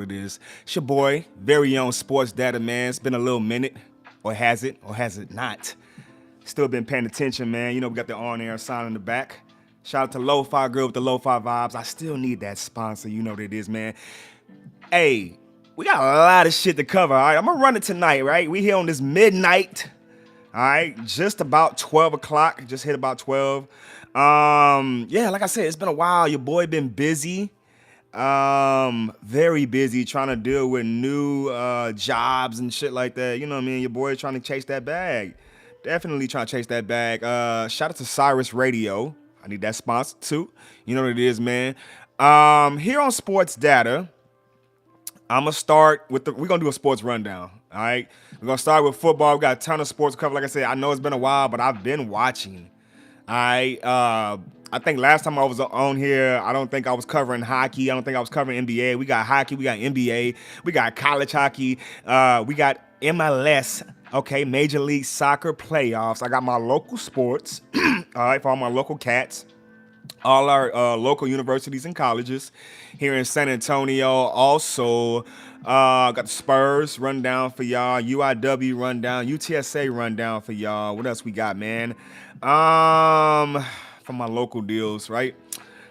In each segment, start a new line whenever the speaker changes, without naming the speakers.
it is. It's your boy, very own Sports Data Man. It's been a little minute, or has it, or has it not? Still been paying attention, man. You know we got the on-air sign in the back. Shout out to Lo-Fi Girl with the Lo-Fi vibes. I still need that sponsor. You know what it is, man. Hey, we got a lot of shit to cover. All right, I'm gonna run it tonight. Right, we here on this midnight. All right, just about 12 o'clock. Just hit about 12. Yeah, like I said, it's been a while. Your boy been busy. Very busy trying to deal with new jobs and shit like that. You know what I mean? Your boy trying to chase that bag. Definitely trying to chase that bag. Shout out to Cyrus Radio. I need that sponsor too. You know what it is, man. Here on Sports Data, I'm gonna start with we're gonna do a sports rundown. All right. We're gonna start with football. We got a ton of sports cover. Like I said, I know it's been a while, but I've been watching. I think last time I was on here, I don't think I was covering hockey. I don't think I was covering NBA. We got hockey, we got NBA, we got college hockey, we got MLS, okay, Major League Soccer playoffs. I got my local sports, all right, for all my local cats. All our local universities and colleges here in San Antonio. Also, got the Spurs rundown for y'all, UIW rundown, UTSA rundown for y'all. What else we got, man? From my local deals, right?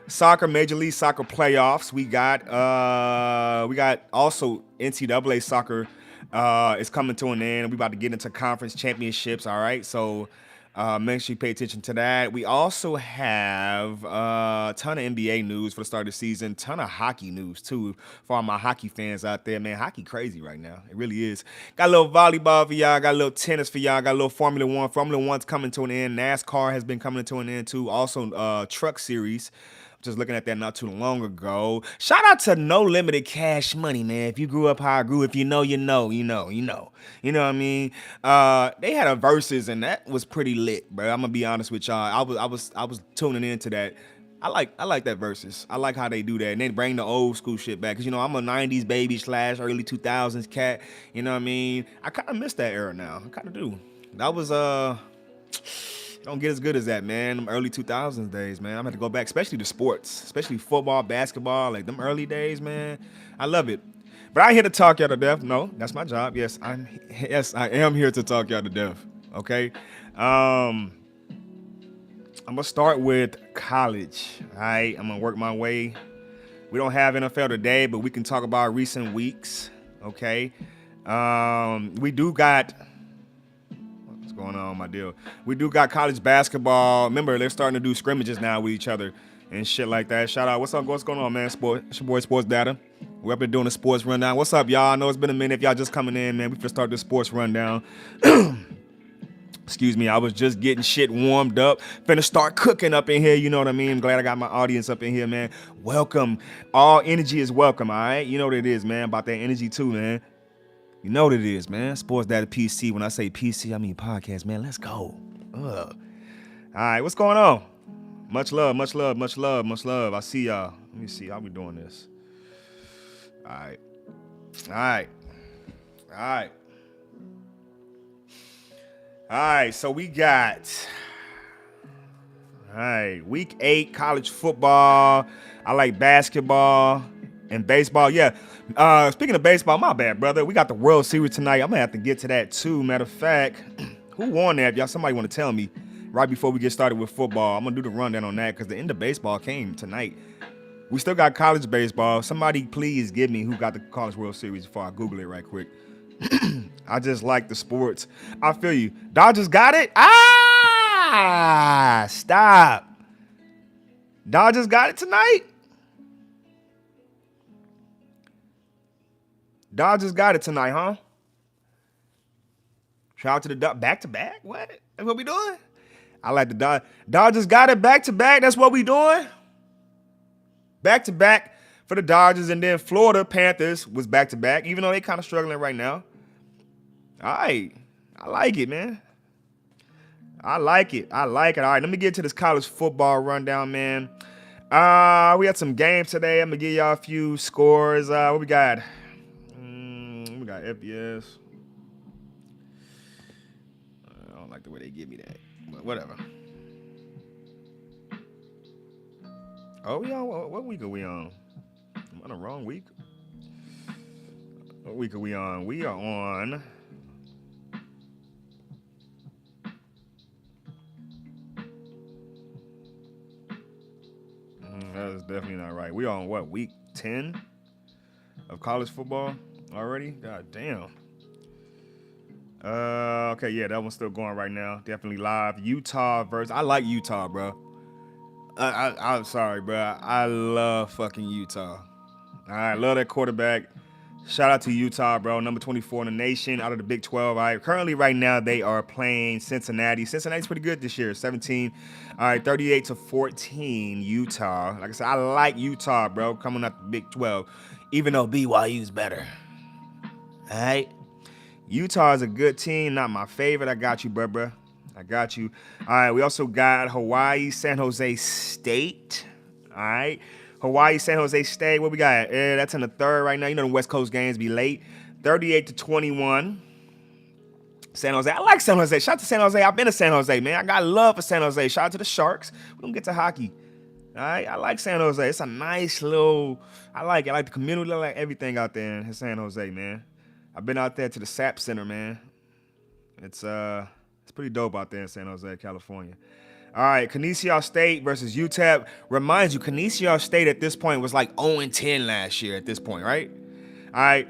Soccer, Major League Soccer playoffs. We got also NCAA soccer is coming to an end. We about to get into conference championships. All right, so make sure you pay attention to that. We also have a ton of NBA news for the start of the season, ton of hockey news too for all my hockey fans out there. Man, hockey crazy right now. It really is. Got a little volleyball for y'all, got a little tennis for y'all, got a little Formula One. Formula One's coming to an end. NASCAR has been coming to an end too. Also, truck series. Just looking at that not too long ago. Shout out to No Limited Cash Money, man. If you grew up how I grew, if you know, you know, you know, you know. You know what I mean? They had a verses and that was pretty lit, bro. I'm gonna be honest with y'all. I was tuning into that. I like that verses. I like how they do that. And they bring the old school shit back. Cause you know, I'm a 90s baby / early 2000s cat. You know what I mean? I kinda miss that era now. I kinda do. That was don't get as good as that, man. Them early 2000s days, man. I'm gonna have to go back, especially the sports, especially football, basketball, like them early days, man. I love it. But I ain't here to talk y'all to death. No, that's my job. I am here to talk y'all to death. Okay. I'm gonna start with college. All right. I'm gonna work my way. We don't have NFL today, but we can talk about recent weeks. Okay. We do got going on, my deal. We do got college basketball. Remember, they're starting to do scrimmages now with each other and shit like that. Shout out. What's up? What's going on, man? It's your boy Sports Data. We're up here doing a sports rundown. What's up, y'all? I know it's been a minute. If y'all just coming in, man, we finna start this sports rundown. Excuse me, I was just getting shit warmed up. Finna start cooking up in here, you know what I mean? I'm glad I got my audience up in here, man. Welcome. All energy is welcome, all right? You know what it is, man. About that energy too, man. You know what it is, man. Sportsdatapc. When I say PC, I mean podcast, man. Let's go. All right, what's going on? Much love, much love, much love, much love. I see y'all. Let me see how we doing this. All right. All right. All right. All right, so we got week 8 college football. I like basketball and baseball. Yeah. Speaking of baseball, my bad, brother. We got the World Series tonight. I'm gonna have to get to that too. Matter of fact, who won that? Y'all, somebody want to tell me right before we get started with football. I'm gonna do the rundown on that because the end of baseball came tonight. We still got college baseball. Somebody please give me who got the college World Series before I Google it right quick. I just like the sports. I feel you. Dodgers got it? Stop. Dodgers got it tonight? Dodgers got it tonight, huh? Shout out to the back-to-back? What? That's what we doing? I like the Dodgers got it back-to-back? That's what we doing? Back-to-back for the Dodgers, and then Florida Panthers was back-to-back, even though they kind of struggling right now. All right. I like it, man. I like it. All right, let me get to this college football rundown, man. We had some games today. I'm going to give y'all a few scores. What we got? We got FBS. I don't like the way they give me that, but whatever. Oh, we on? What week are we on? I'm on the wrong week. What week are we on? We are on. That is definitely not right. We are on what, week 10 of college football already? God damn. Okay, yeah, that one's still going right now. Definitely live. Utah versus. I like Utah, bro. I'm sorry, bro. I love fucking Utah. I love that quarterback. Shout out to Utah, bro. Number 24 in the nation out of the Big 12. All right. Currently, right now, they are playing Cincinnati. Cincinnati's pretty good this year. 17. All right. 38-14. Utah. Like I said, I like Utah, bro. Coming out the Big 12. Even though BYU's better. All right. Utah is a good team. Not my favorite. I got you, bro. I got you. All right. We also got Hawaii, San Jose State. All right. Hawaii, San Jose State. What we got? That's in the third right now. You know the West Coast games be late. 38-21. San Jose. I like San Jose. Shout out to San Jose. I've been to San Jose, man. I got love for San Jose. Shout out to the Sharks. We're going to get to hockey. All right. I like San Jose. It's a nice little. I like it. I like the community. I like everything out there in San Jose, man. I've been out there to the SAP Center, man. It's pretty dope out there in San Jose, California. All right, Canisius State versus UTEP. Reminds you, Canisius State at this point was like 0-10 last year at this point, right? All right,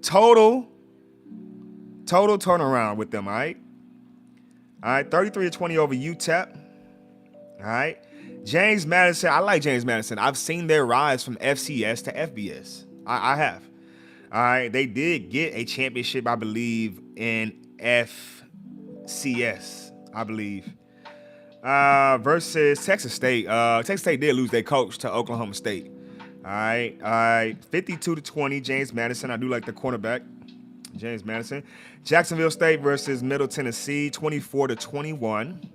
total turnaround with them, all right? All right, 33-20 over UTEP. All right, James Madison. I like James Madison. I've seen their rise from FCS to FBS. I have. All right, they did get a championship, I believe, in FCS, I believe. Versus Texas State. Texas State did lose their coach to Oklahoma State. All right. 52-20, James Madison. I do like the cornerback, James Madison. Jacksonville State versus Middle Tennessee, 24-21.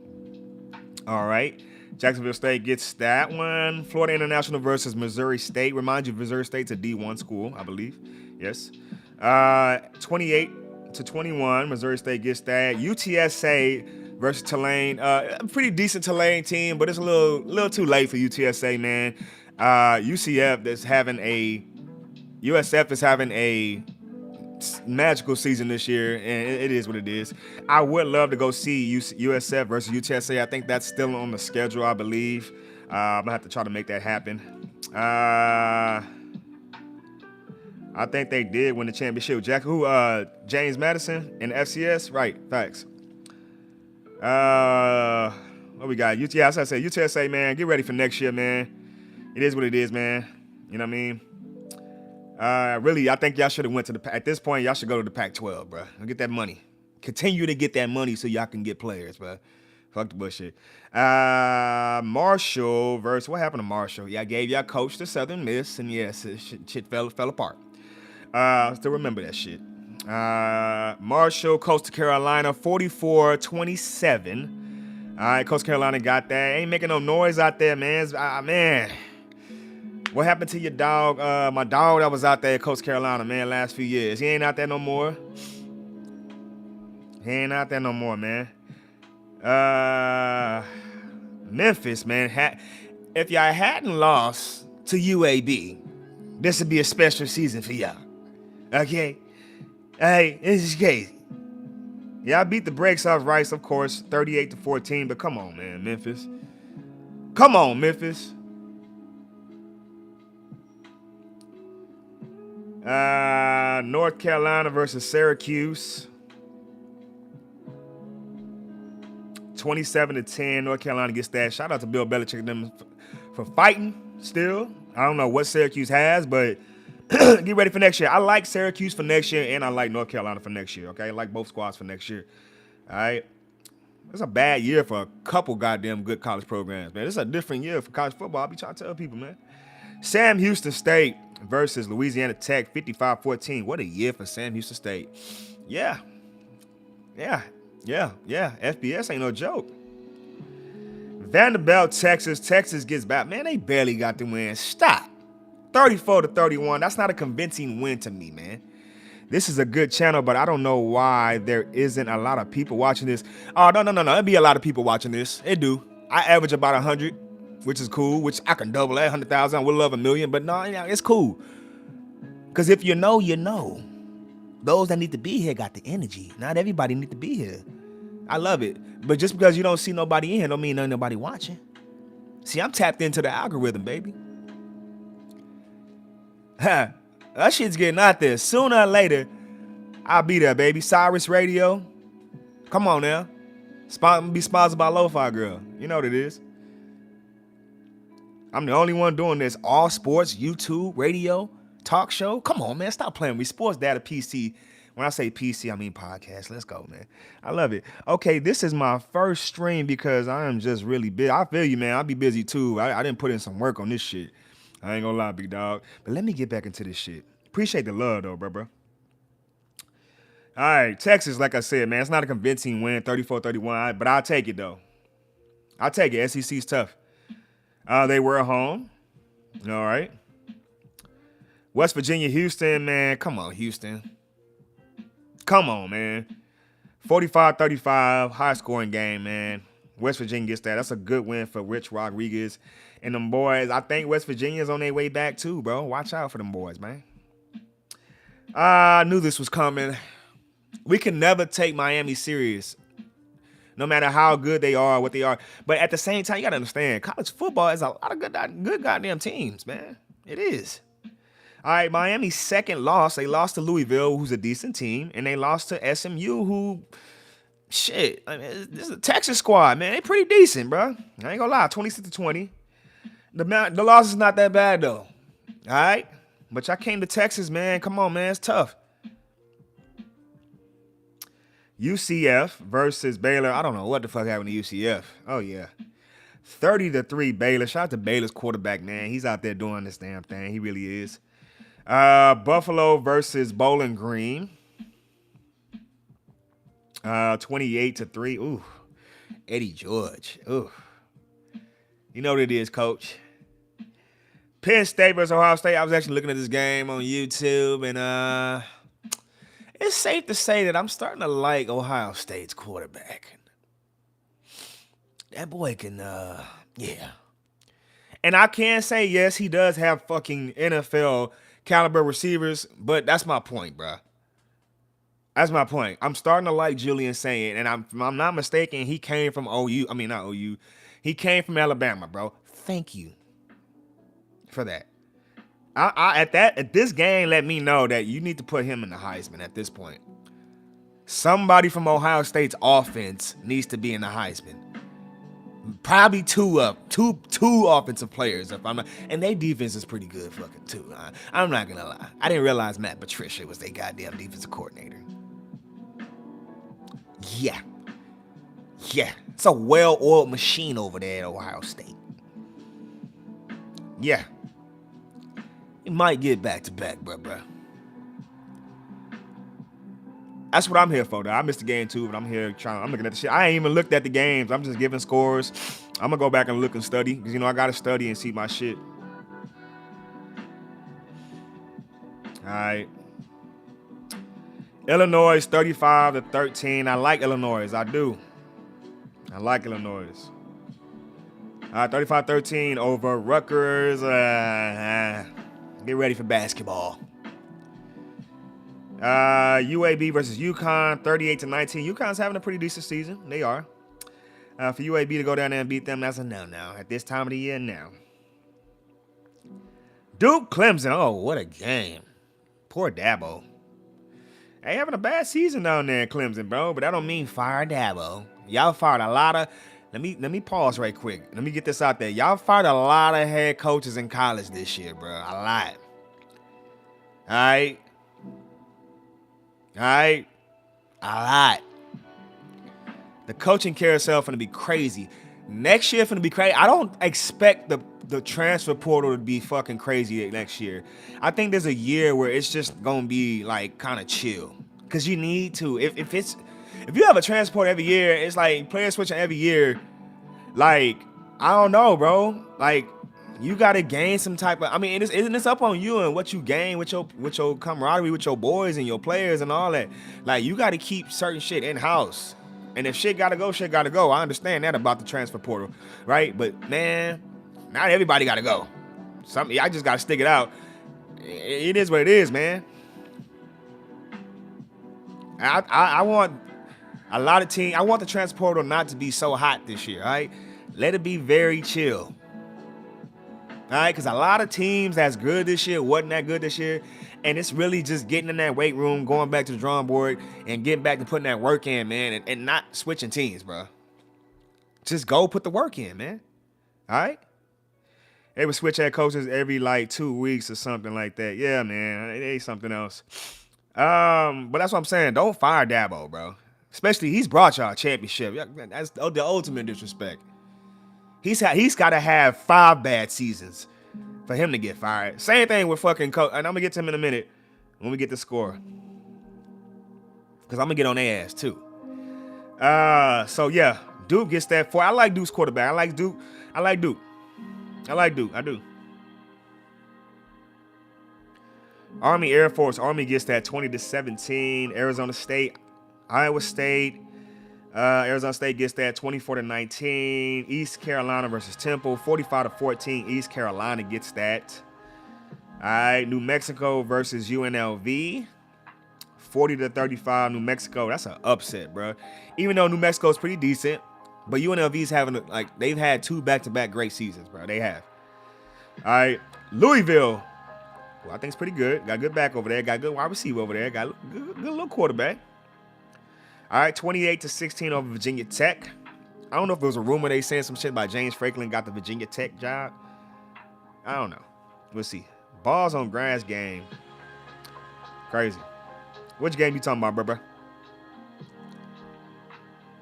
All right. Jacksonville State gets that one. Florida International versus Missouri State. Remind you, Missouri State's a D1 school, I believe. Yes. 28-21. Missouri State gets that. UTSA versus Tulane. Pretty decent Tulane team, but it's a little too late for UTSA, man. USF is having a magical season this year, and it is what it is. I would love to go see USF versus UTSA. I think that's still on the schedule, I believe. I'm gonna have to try to make that happen. I think they did win the championship. James Madison in the FCS, right? Facts. What we got? UTSA, man. Get ready for next year, man. It is what it is, man. You know what I mean? Really, I think y'all should have went to at this point, y'all should go to the Pac-12, bro. Get that money. Continue to get that money so y'all can get players, bro. Fuck the bullshit. Marshall versus, what happened to Marshall? Yeah, I gave y'all coach to Southern Miss, and yes, shit fell apart. Still remember that shit. Marshall, Coastal Carolina, 44-27. All right, Coastal Carolina got that. Ain't making no noise out there, man. Man. What happened to your dog? My dog that was out there at Coastal Carolina, man, last few years. He ain't out there no more. Man. Memphis, man. If y'all hadn't lost to UAB, this would be a special season for y'all. Okay? Hey, this is crazy. Yeah, I beat the brakes off Rice, of course, 38-14, but come on, man, Memphis. Come on, Memphis. North Carolina versus Syracuse. 27-10. North Carolina gets that. Shout out to Bill Belichick and them for fighting still. I don't know what Syracuse has, but get ready for next year. I like Syracuse for next year, and I like North Carolina for next year, okay? I like both squads for next year. All right? It's a bad year for a couple goddamn good college programs, man. It's a different year for college football. I be trying to tell people, man. Sam Houston State versus Louisiana Tech, 55-14. What a year for Sam Houston State. Yeah. FBS ain't no joke. Vanderbilt, Texas. Texas gets back. Man, they barely got the win. Stop. 34-31. That's not a convincing win to me, man. This is a good channel, but I don't know why there isn't a lot of people watching this. Oh, no. There'd be a lot of people watching this. It do. I average about 100, which is cool, which I can double that, 100,000. I would love 1 million, but no, it's cool. Because if you know, you know. those that need to be here got the energy. Not everybody need to be here. I love it. But just because you don't see nobody in here don't mean there's nobody watching. See, I'm tapped into the algorithm, baby. That shit's getting out there. Sooner or later, I'll be there, baby. Cyrus Radio. Come on now. Be sponsored by Lo-Fi Girl. You know what it is. I'm the only one doing this. All sports, YouTube, radio, talk show. Come on, man. Stop playing with me. Sports Data PC. When I say PC, I mean podcast. Let's go, man. I love it. Okay, this is my first stream because I am just really busy. I feel you, man. I'll be busy too. I didn't put in some work on this shit. I ain't gonna lie, big dog. But let me get back into this shit. Appreciate the love, though, bro. All right, Texas, like I said, man, it's not a convincing win, 34-31, but I'll take it, though. I'll take it. SEC's tough. They were at home. All right. West Virginia, Houston, man. Come on, Houston. Come on, man. 45-35, high-scoring game, man. West Virginia gets that. That's a good win for Rich Rodriguez and them boys. I think West Virginia's on their way back, too, bro. Watch out for them boys, man. I knew this was coming. We can never take Miami serious, no matter how good they are, what they are. But at the same time, you got to understand, college football is a lot of good goddamn teams, man. It is. All right, Miami's second loss, they lost to Louisville, who's a decent team, and they lost to SMU, who, shit, I mean, this is a Texas squad, man. They pretty decent, bro. I ain't gonna lie, 26-20. The loss is not that bad, though. All right? But y'all came to Texas, man. Come on, man. It's tough. UCF versus Baylor. I don't know what the fuck happened to UCF. Oh, yeah. 30-3 Baylor. Shout out to Baylor's quarterback, man. He's out there doing this damn thing. He really is. Buffalo versus Bowling Green. 28-3. Ooh. Eddie George. Ooh. You know what it is, coach. Penn State versus Ohio State. I was actually looking at this game on YouTube, and it's safe to say that I'm starting to like Ohio State's quarterback. That boy can, yeah. And I can say, yes, he does have fucking NFL caliber receivers, but that's my point, bro. That's my point. I'm starting to like Julian Sayin, and I'm not mistaken, he came from OU. I mean, not OU. He came from Alabama, bro. Thank you for that. At this game, let me know that you need to put him in the Heisman at this point. Somebody from Ohio State's offense needs to be in the Heisman. Probably two offensive players, if I'm not, and their defense is pretty good fucking too. I'm not gonna lie. I didn't realize Matt Patricia was their goddamn defensive coordinator. Yeah. It's a well-oiled machine over there at Ohio State. Yeah. He might get back-to-back, bruh. That's what I'm here for, though. I missed the game, too, but I'm looking at the shit. I ain't even looked at the games. I'm just giving scores. I'm going to go back and look and study, because, I got to study and see my shit. All right. Illinois, 35-13. I like Illinois. I do. I like Illinois. All right, 35-13 over Rutgers. Get ready for basketball. UAB versus UConn, 38-19. UConn's having a pretty decent season. They are. For UAB to go down there and beat them, that's a no-no at this time of the year now. Duke, Clemson. Oh, what a game. Poor Dabo. Hey, having a bad season down there in Clemson, bro, but that don't mean fire Dabo. Y'all fired a lot of... Let me pause right quick. Let me get this out there. Y'all fired a lot of head coaches in college this year, bro. A lot. All right? A lot. The coaching carousel finna be crazy. Next year finna be crazy. I don't expect the transfer portal to be fucking crazy next year. I think there's a year where it's just gonna be like kind of chill. Cause you need to. If you have a transport every year, it's like players switching every year. Like, I don't know, bro. Like, you gotta gain some type of. I mean, it's up on you and what you gain with your camaraderie with your boys and your players and all that. Like, you gotta keep certain shit in house. And if shit gotta go, shit gotta go. I understand that about the transfer portal, right? But man, not everybody gotta go. I just gotta stick it out. It is what it is, man. I want a lot of teams. I want the transfer portal not to be so hot this year. All right, let it be very chill. All right, because a lot of teams that's good this year wasn't that good this year, and it's really just getting in that weight room, going back to the drawing board, and getting back to putting that work in, man, and not switching teams, bro. Just go put the work in, man. All right. They would switch head coaches every like 2 weeks or something like that. Yeah, man, it ain't something else. But that's what I'm saying. Don't fire Dabo, bro. Especially he's brought y'all a championship. That's the ultimate disrespect. He's got to have 5 bad seasons for him to get fired. Same thing with fucking coach. And I'm gonna get to him in a minute when we get the score, because I'm gonna get on their ass too. So yeah, Duke gets that 4. I like Duke's quarterback. I like Duke. I do. Army Air Force. Army gets that 20-17. Arizona State. Iowa State. Arizona State gets that 24-19. East Carolina versus Temple, 45-14. East Carolina gets that. All right, New Mexico versus UNLV, 40-35. New Mexico, that's an upset, bro. Even though New Mexico is pretty decent, but UNLV's having they've had 2 back-to-back great seasons, bro. They have. All right, Louisville, who I think is pretty good. Got good back over there. Got good wide receiver over there. Got good little quarterback. All right, 28-16 over Virginia Tech. I don't know if there was a rumor they saying some shit about James Franklin got the Virginia Tech job. I don't know. We'll see. Balls on grass game. Crazy. Which game you talking about, bro?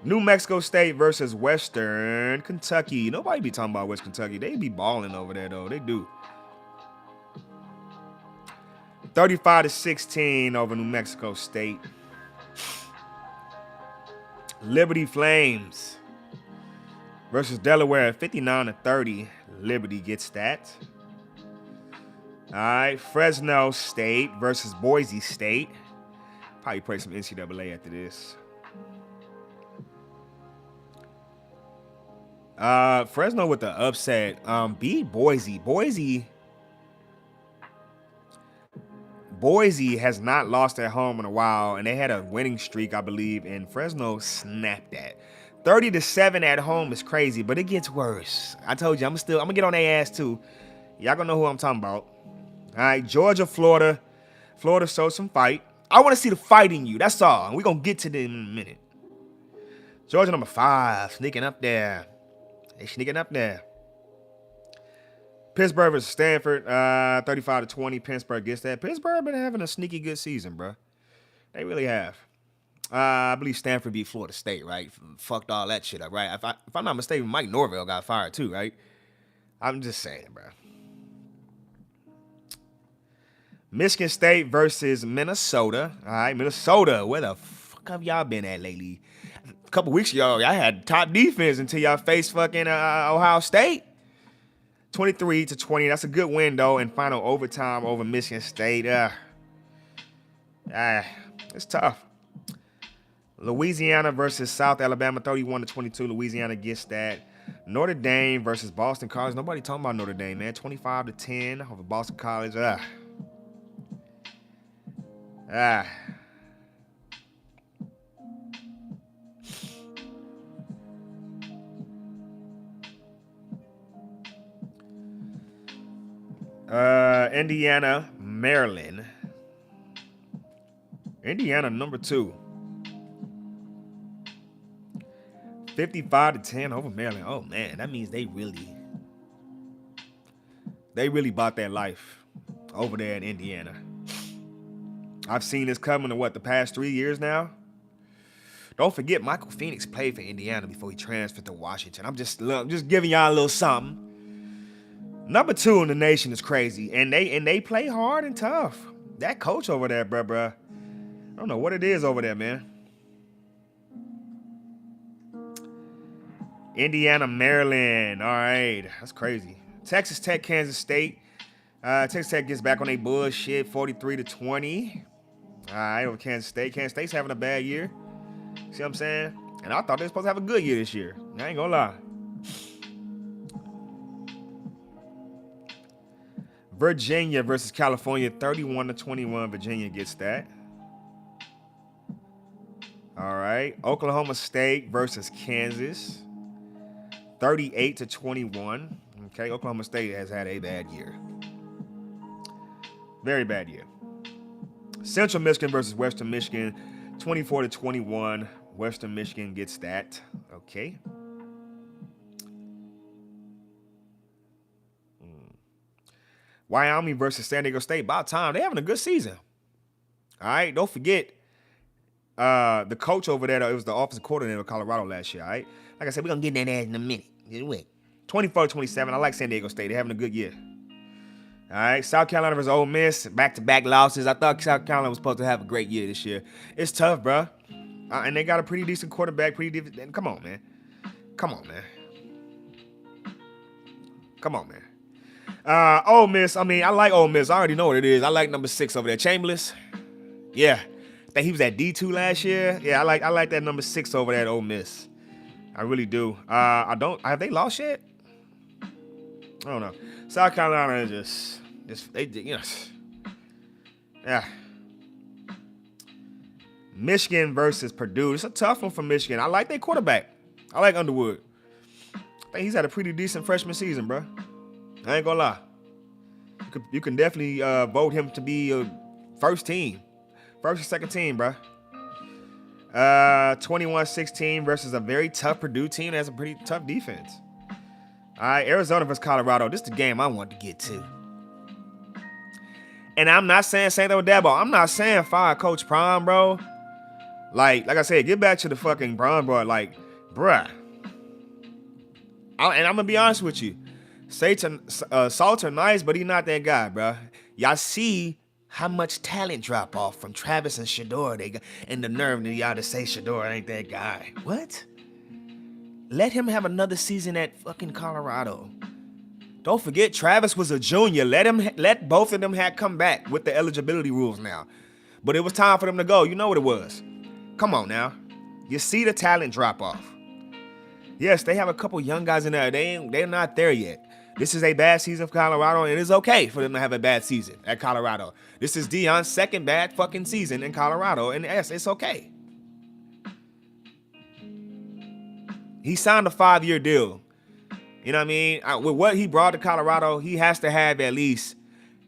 New Mexico State versus Western Kentucky. Nobody be talking about West Kentucky. They be balling over there, though. They do. 35-16 over New Mexico State. Liberty Flames versus Delaware, 59-30. Liberty gets that. All right, Fresno State versus Boise State. Probably play some NCAA after this. Fresno with the upset. Beat Boise. Boise has not lost at home in a while, and they had a winning streak, I believe, and Fresno snapped that. 30-7 at home is crazy, but it gets worse. I told you, I'm gonna get on their ass too. Y'all gonna know who I'm talking about. All right, Georgia, Florida. Florida showed some fight. I want to see the fight in you. That's all. And we're gonna get to them in a minute. Georgia number 5, sneaking up there. They sneaking up there. Pittsburgh versus Stanford, 35-20. Pittsburgh gets that. Pittsburgh been having a sneaky good season, bro. They really have. I believe Stanford beat Florida State, right? Fucked all that shit up, right? If I'm not mistaken, Mike Norvell got fired too, right? I'm just saying, bro. Michigan State versus Minnesota. All right, Minnesota. Where the fuck have y'all been at lately? A couple weeks ago, y'all had top defense until y'all faced fucking Ohio State. 23-20. That's a good win, though, in final overtime over Michigan State. It's tough. Louisiana versus South Alabama, 31-22. Louisiana gets that. Notre Dame versus Boston College. Nobody talking about Notre Dame, man. 25-10 over Boston College. Indiana, Maryland. Indiana, number 2. 55-10 over Maryland. Oh, man, that means they really bought that life over there in Indiana. I've seen this coming in, the past 3 years now? Don't forget, Michael Phoenix played for Indiana before he transferred to Washington. I'm just giving y'all a little something. Number 2 in the nation is crazy, and they play hard and tough. That coach over there, bruh. I don't know what it is over there, man. Indiana, Maryland. All right, that's crazy. Texas Tech, Kansas State. Texas Tech gets back on their bullshit, 43-20. All right, over Kansas State. Kansas State's having a bad year. See what I'm saying? And I thought they were supposed to have a good year this year. I ain't gonna lie. Virginia versus California, 31-21. Virginia gets that. All right. Oklahoma State versus Kansas. 38-21. Okay, Oklahoma State has had a bad year. Very bad year. Central Michigan versus Western Michigan. 24-21. Western Michigan gets that. Okay. Wyoming versus San Diego State. About time. They're having a good season. All right. Don't forget, the coach over there, it was the offensive coordinator of Colorado last year. All right. Like I said, we're going to get that ass in a minute. Just wait. 24-27. I like San Diego State. They're having a good year. All right. South Carolina versus Ole Miss. Back-to-back losses. I thought South Carolina was supposed to have a great year this year. It's tough, bro. And they got a pretty decent quarterback. Come on, man. Come on, man. Come on, man. Ole Miss. I mean, I like Ole Miss. I already know what it is. I like number 6 over there. Chambliss. Yeah. I think he was at D2 last year. Yeah, I like that number 6 over there at Ole Miss. I really do. Have they lost yet? I don't know. South Carolina yeah. Michigan versus Purdue. It's a tough one for Michigan. I like their quarterback. I like Underwood. I think he's had a pretty decent freshman season, bro. I ain't gonna lie. You can definitely vote him to be a first or second team, bro. 21-16 versus a very tough Purdue team that has a pretty tough defense. All right, Arizona versus Colorado. This is the game I want to get to. And I'm not saying same thing with Dabo. I'm not saying fire Coach Prime, bro. Like I said, get back to the fucking Prime, bro. Like, bruh. And I'm going to be honest with you. Salter nice, but he's not that guy, bro. Y'all see how much talent drop off from Travis and Shedeur. They got, and the nerve of y'all to say Shedeur ain't that guy. What? Let him have another season at fucking Colorado. Don't forget, Travis was a junior. Let both of them come back with the eligibility rules now. But it was time for them to go. You know what it was. Come on now. You see the talent drop off. Yes, they have a couple young guys in there. They're not there yet. This is a bad season for Colorado, and it is okay for them to have a bad season at Colorado. This is Deion's second bad fucking season in Colorado, and yes, it's okay. He signed a 5-year deal. You know what I mean? With what he brought to Colorado, he has to have at least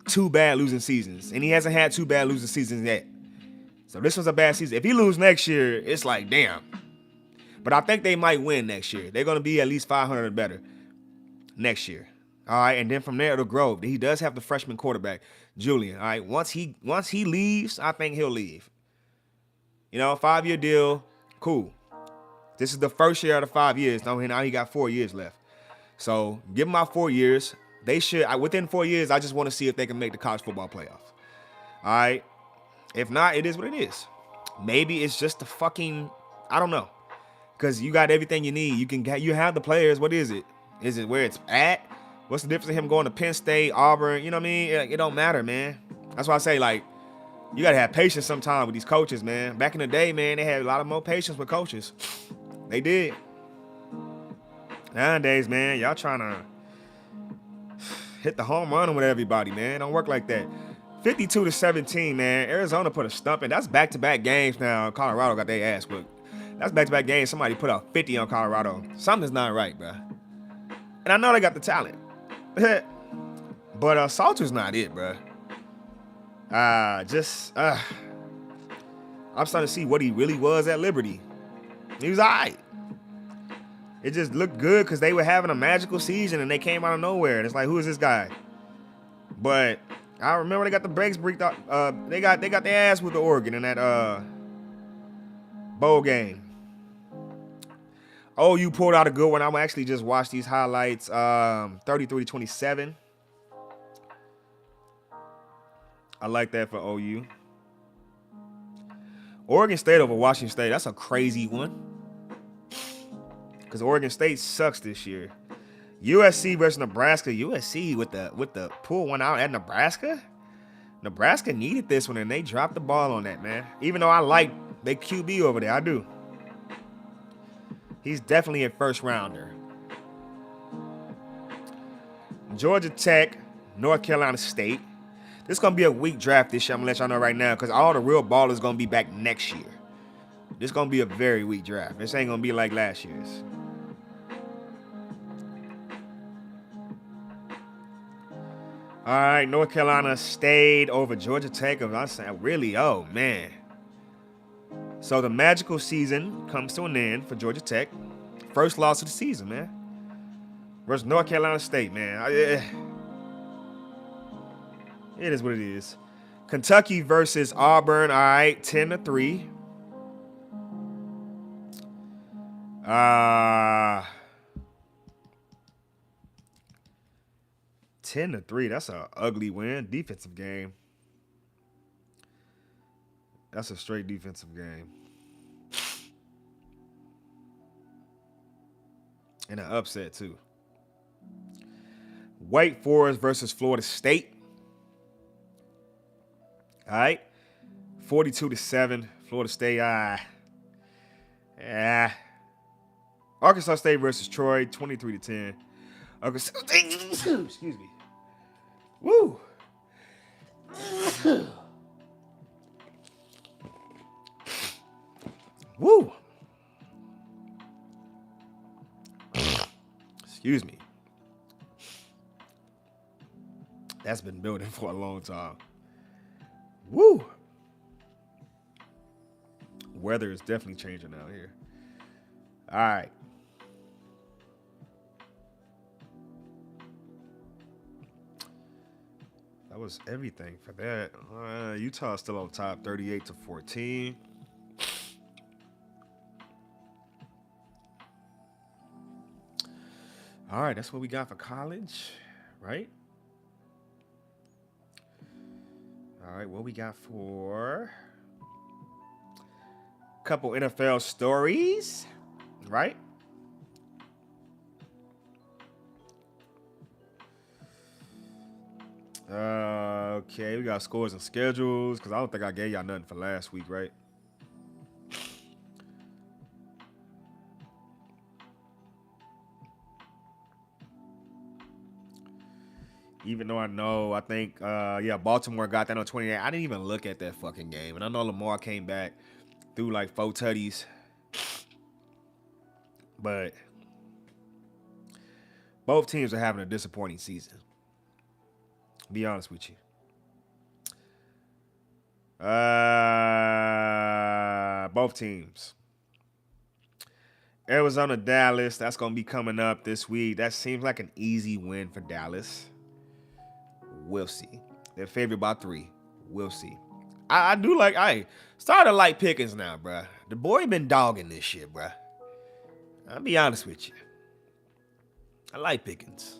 2 bad losing seasons, and he hasn't had 2 bad losing seasons yet. So this was a bad season. If he loses next year, it's like, damn. But I think they might win next year. They're going to be at least 500 or better next year. All right, and then from there it'll grow. He does have the freshman quarterback, Julian. All right, once he leaves, I think he'll leave. You know, 5-year deal, cool. This is the first year out of 5 years. Now he got 4 years left. So give him out 4 years. They should, within 4 years, I just want to see if they can make the college football playoff. All right. If not, it is what it is. Maybe it's just the fucking, I don't know. Because you got everything you need. You have the players. What is it? Is it where it's at? What's the difference in him going to Penn State, Auburn? You know what I mean? It don't matter, man. That's why I say, like, you got to have patience sometimes with these coaches, man. Back in the day, man, they had a lot of more patience with coaches. They did. Nowadays, man, y'all trying to hit the home run with everybody, man. Don't work like that. 52-17, man. Arizona put a stumping. That's back-to-back games now. Colorado got their ass whooped. That's back-to-back games. Somebody put out 50 on Colorado. Something's not right, bro. And I know they got the talent. But Salter's not it, bro. I'm starting to see what he really was at Liberty. He was all right. It just looked good because they were having a magical season and they came out of nowhere. And it's like, who is this guy? But I remember they got the brakes bricked up. They got their ass with the Oregon in that bowl game. OU pulled out a good one. I'm actually just watched these highlights. 33-27. I like that for OU. Oregon State over Washington State. That's a crazy one. Because Oregon State sucks this year. USC versus Nebraska. USC with the pull one out at Nebraska. Nebraska needed this one, and they dropped the ball on that, man. Even though I like their QB over there. I do. He's definitely a first rounder. Georgia Tech, North Carolina State. This is going to be a weak draft this year. I'm going to let y'all know right now because all the real ballers going to be back next year. This gonna be a very weak draft. This ain't gonna be like last year's. All right, North Carolina stayed over Georgia Tech. I'm saying, really? Oh, man. So the magical season comes to an end for Georgia Tech. First loss of the season, man. Versus North Carolina State, man. It is what it is. Kentucky versus Auburn. All right, 10-3. 10-3. That's an ugly win. Defensive game. That's a straight defensive game. And an upset, too. Wake Forest versus Florida State. All right. 42-7. Florida State. Arkansas State versus Troy. 23-10. Arkansas State. Excuse me. Woo. Woo. Excuse me. That's been building for a long time. Woo. Weather is definitely changing out here. All right. That was everything for that. Utah still on top, 38-14. All right, that's what we got for college, right? All right, what we got for a couple NFL stories, right? Okay, we got scores and schedules because I don't think I gave y'all nothing for last week, right? Even though I think, Baltimore got that on 28. I didn't even look at that fucking game. And I know Lamar came back through like 4 tutties. But both teams are having a disappointing season. Be honest with you. Both teams. Arizona, Dallas. That's going to be coming up this week. That seems like an easy win for Dallas. We'll see. They're favored by 3. We'll see. I do like, started to like Pickens now, bruh. The boy been dogging this shit, bruh. I'll be honest with you. I like Pickens.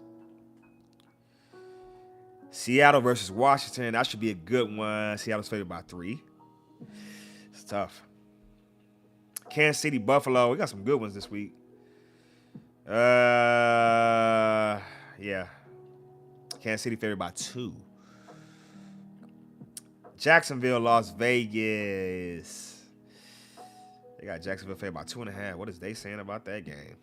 Seattle versus Washington. That should be a good one. Seattle's favored by 3. It's tough. Kansas City, Buffalo. We got some good ones this week. Yeah. Kansas City favored by 2. Jacksonville, Las Vegas. They got Jacksonville favored by 2.5. What is they saying about that game?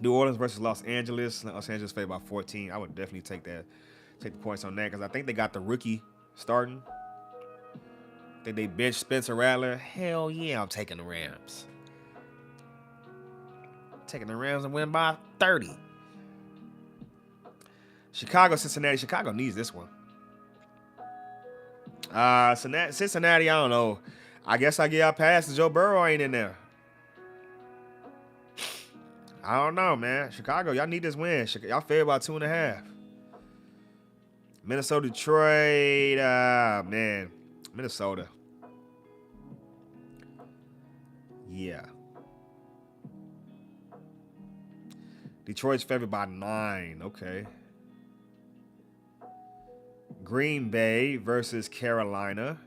New Orleans versus Los Angeles. Los Angeles favored by 14. I would definitely take the points on that because I think they got the rookie starting. I think they bench Spencer Rattler. Hell yeah, I'm taking the Rams. Taking the Rams and win by 30. Chicago, Cincinnati. Chicago needs this one. Cincinnati, I don't know. I guess I give y'all pass. Joe Burrow ain't in there. I don't know, man. Chicago, y'all need this win. Y'all favored by 2.5. Minnesota, Detroit. Man. Minnesota. Yeah. Detroit's favored by 9. Okay. Green Bay versus Carolina.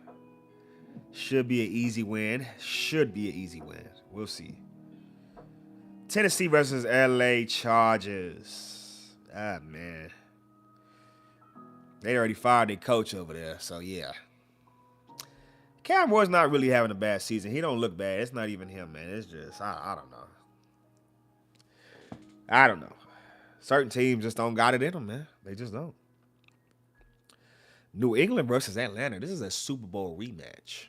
Should be an easy win. We'll see. Tennessee versus LA Chargers. Man. They already fired their coach over there, so yeah. Cowboys not really having a bad season. He don't look bad. It's not even him, man. It's just, I don't know. I don't know. Certain teams just don't got it in them, man. They just don't. New England versus Atlanta. This is a Super Bowl rematch.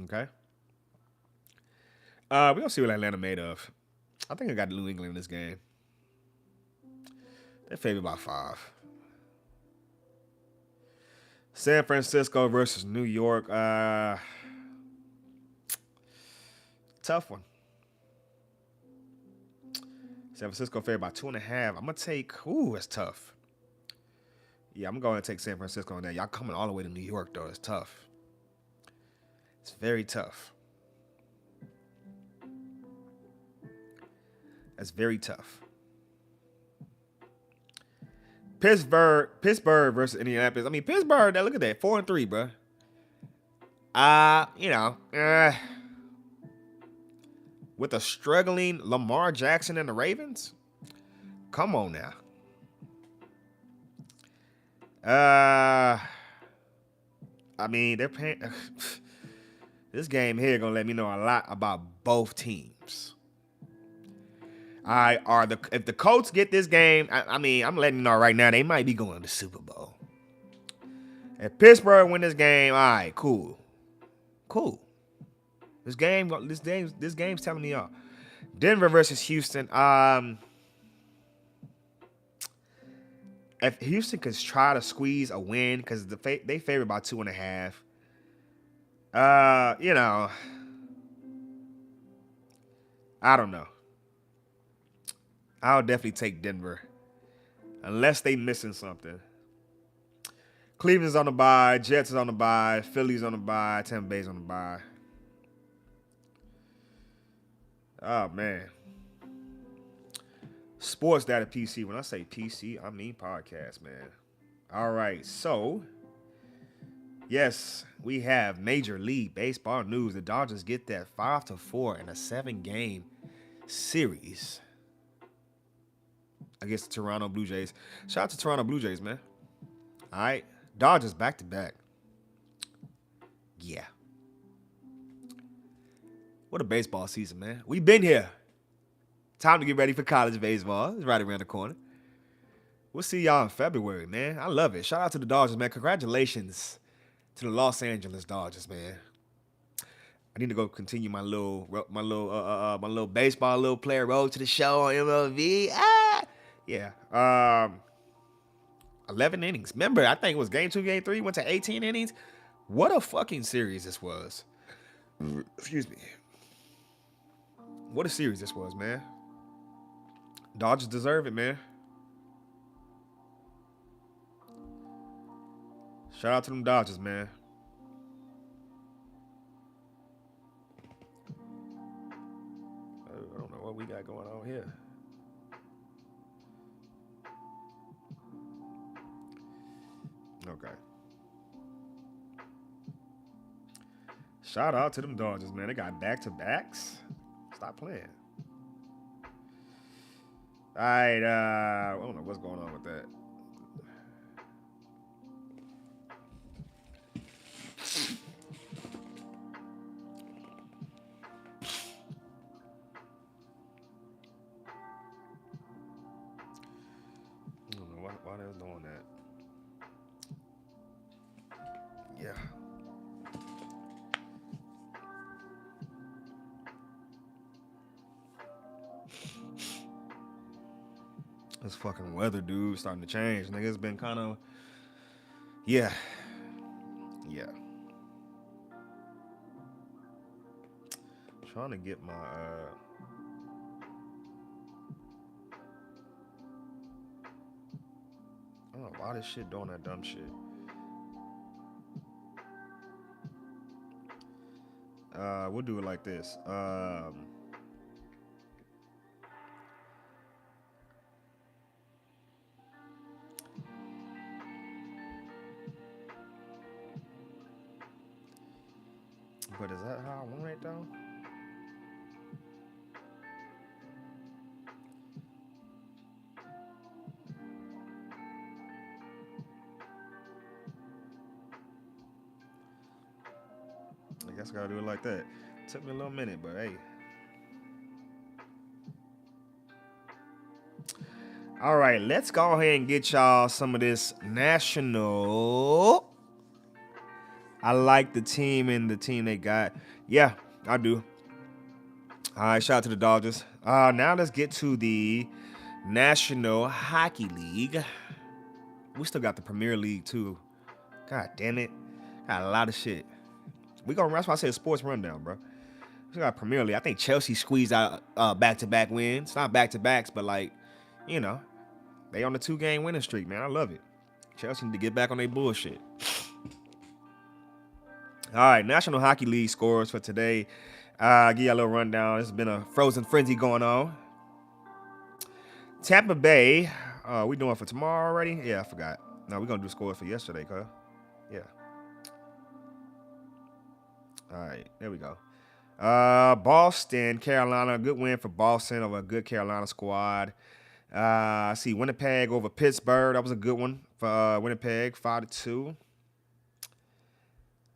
Okay. We're gonna see what Atlanta made of. I think I got New England in this game. They're favored by 5. San Francisco versus New York. Tough one. San Francisco favored by 2.5. I'm gonna take. Ooh, that's tough. Yeah, I'm going to take San Francisco on that. Y'all coming all the way to New York though. It's tough. It's very tough. That's very tough. Pittsburgh versus Indianapolis. I mean, Pittsburgh. Look at that, 4-3, bro. With a struggling Lamar Jackson and the Ravens. Come on now. I mean, they're paying. This game here gonna let me know a lot about both teams. If the Colts get this game, I mean, I'm letting you know right now they might be going to the Super Bowl. If Pittsburgh win this game, all right, cool. This game's telling me all. Denver versus Houston. If Houston could try to squeeze a win, because they favored by 2.5. I don't know. I'll definitely take Denver. Unless they missing something. Cleveland's on the bye. Jets is on the bye. Philly's on the bye. Tampa Bay's on the bye. Oh, man. Sportsdatapc. When I say PC, I mean podcast, man. All right. So, yes, we have Major League Baseball news. The Dodgers get that 5-4 in a 7-game series against the Toronto Blue Jays. Shout out to Toronto Blue Jays, man. All right. Dodgers back-to-back. Yeah. What a baseball season, man. We've been here. Time to get ready for college baseball. It's right around the corner. We'll see y'all in February, man. I love it. Shout out to the Dodgers, man. Congratulations to the Los Angeles Dodgers, man. I need to go continue my little baseball little player road to the show on MLB. Yeah. 11 innings. Remember, I think it was game 2, game 3, went to 18 innings. What a fucking series this was. Excuse me. What a series this was, man. Dodgers deserve it, man. Shout out to them Dodgers, man. I don't know what we got going on here. Okay. Shout out to them Dodgers, man. They got back-to-backs. Stop playing. All right. I don't know what's going on with that. I don't know why they're doing that. Yeah. This fucking weather, dude, starting to change. Nigga, it's been kind of, yeah. Trying to get my, I don't know why this shit doing that dumb shit. We'll do it like this. But is that how I want it though? I guess I gotta do it like that. Took me a little minute, but hey. All right, let's go ahead and get y'all some of this national. I like the team and the team they got. Yeah, I do. All right, shout out to the Dodgers. Now let's get to the National Hockey League. We still got the Premier League too. God damn it. Got a lot of shit. That's why I said sports rundown, bro. We got Premier League. I think Chelsea squeezed out back-to-back wins. Not back-to-backs, but like, you know, they on the 2-game winning streak, man. I love it. Chelsea need to get back on their bullshit. All right, National Hockey League scores for today. Give you a little rundown. There's been a frozen frenzy going on. Tampa Bay. We doing for tomorrow already? Yeah, I forgot. No, we're going to do scores for yesterday, cuz. Yeah. All right, there we go. Boston, Carolina. Good win for Boston over a good Carolina squad. I see Winnipeg over Pittsburgh. That was a good one for Winnipeg, 5-2.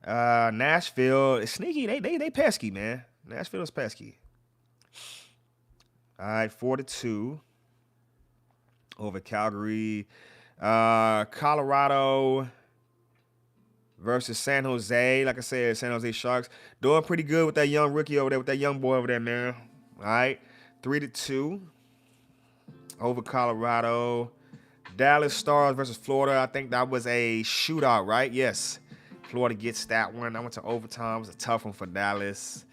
Nashville is sneaky. They pesky, man. Nashville is pesky. All right, 4-2 over Calgary. Colorado versus San Jose. Like I said, San Jose Sharks doing pretty good with that young rookie over there, with that young boy over there, man. All right, 3-2 over Colorado. Dallas Stars versus Florida. I think that was a shootout, right? Yes. Florida gets that one. I went to overtime. It was a tough one for Dallas.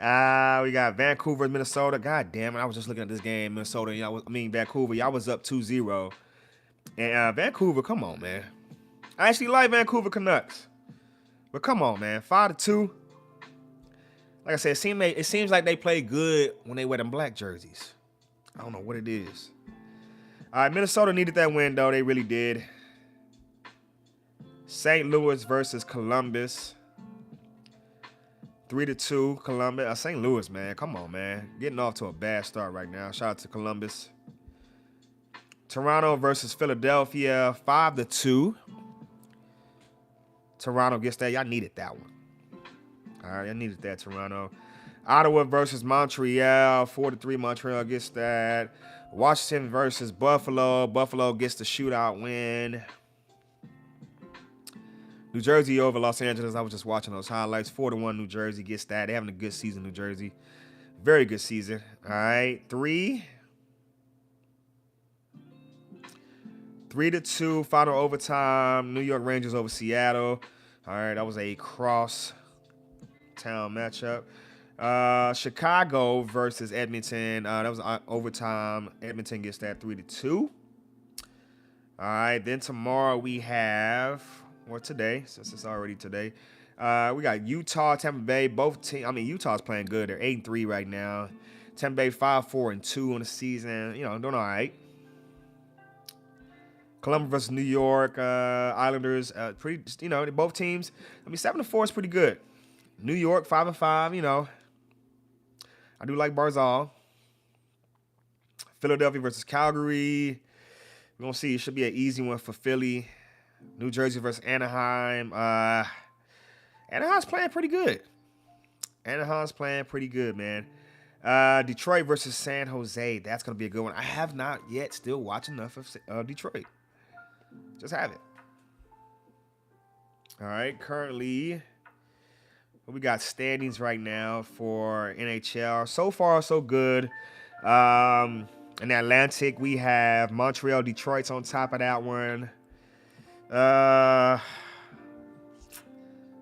We got Vancouver, Minnesota. God damn it. I was just looking at this game. Minnesota, Vancouver. Y'all was up 2-0. And Vancouver, come on, man. I actually like Vancouver Canucks. But come on, man. 5-2. Like I said, it seems like they play good when they wear them black jerseys. I don't know what it is. All right, Minnesota needed that win, though. They really did. St. Louis versus Columbus. 3-2, Columbus. St. Louis, man. Come on, man. Getting off to a bad start right now. Shout out to Columbus. Toronto versus Philadelphia. 5-2. Toronto gets that. Y'all needed that one. All right, y'all needed that, Toronto. Ottawa versus Montreal. 4-3, Montreal gets that. Washington versus Buffalo. Buffalo gets the shootout win. New Jersey over Los Angeles. I was just watching those highlights. 4-1, New Jersey gets that. They're having a good season, New Jersey. Very good season. All right, 3-2, final overtime. New York Rangers over Seattle. All right, that was a cross-town matchup. Chicago versus Edmonton. That was overtime. Edmonton gets that 3-2. All right, then tomorrow we have... or today, since it's already today. We got Utah, Tampa Bay. Both teams. Utah's playing good. They're 8-3 right now. Tampa Bay 5-4-2 on the season. Doing all right. Columbus versus New York Islanders. Both teams. 7-4 is pretty good. New York 5-5. I do like Barzal. Philadelphia versus Calgary. We're gonna see. It should be an easy one for Philly. New Jersey versus Anaheim. Anaheim's playing pretty good. Man. Detroit versus San Jose. That's going to be a good one. I have not yet still watched enough of Detroit. Just haven't. All right. Currently, we got standings right now for NHL. So far, so good. In the Atlantic, we have Montreal, Detroit's on top of that one.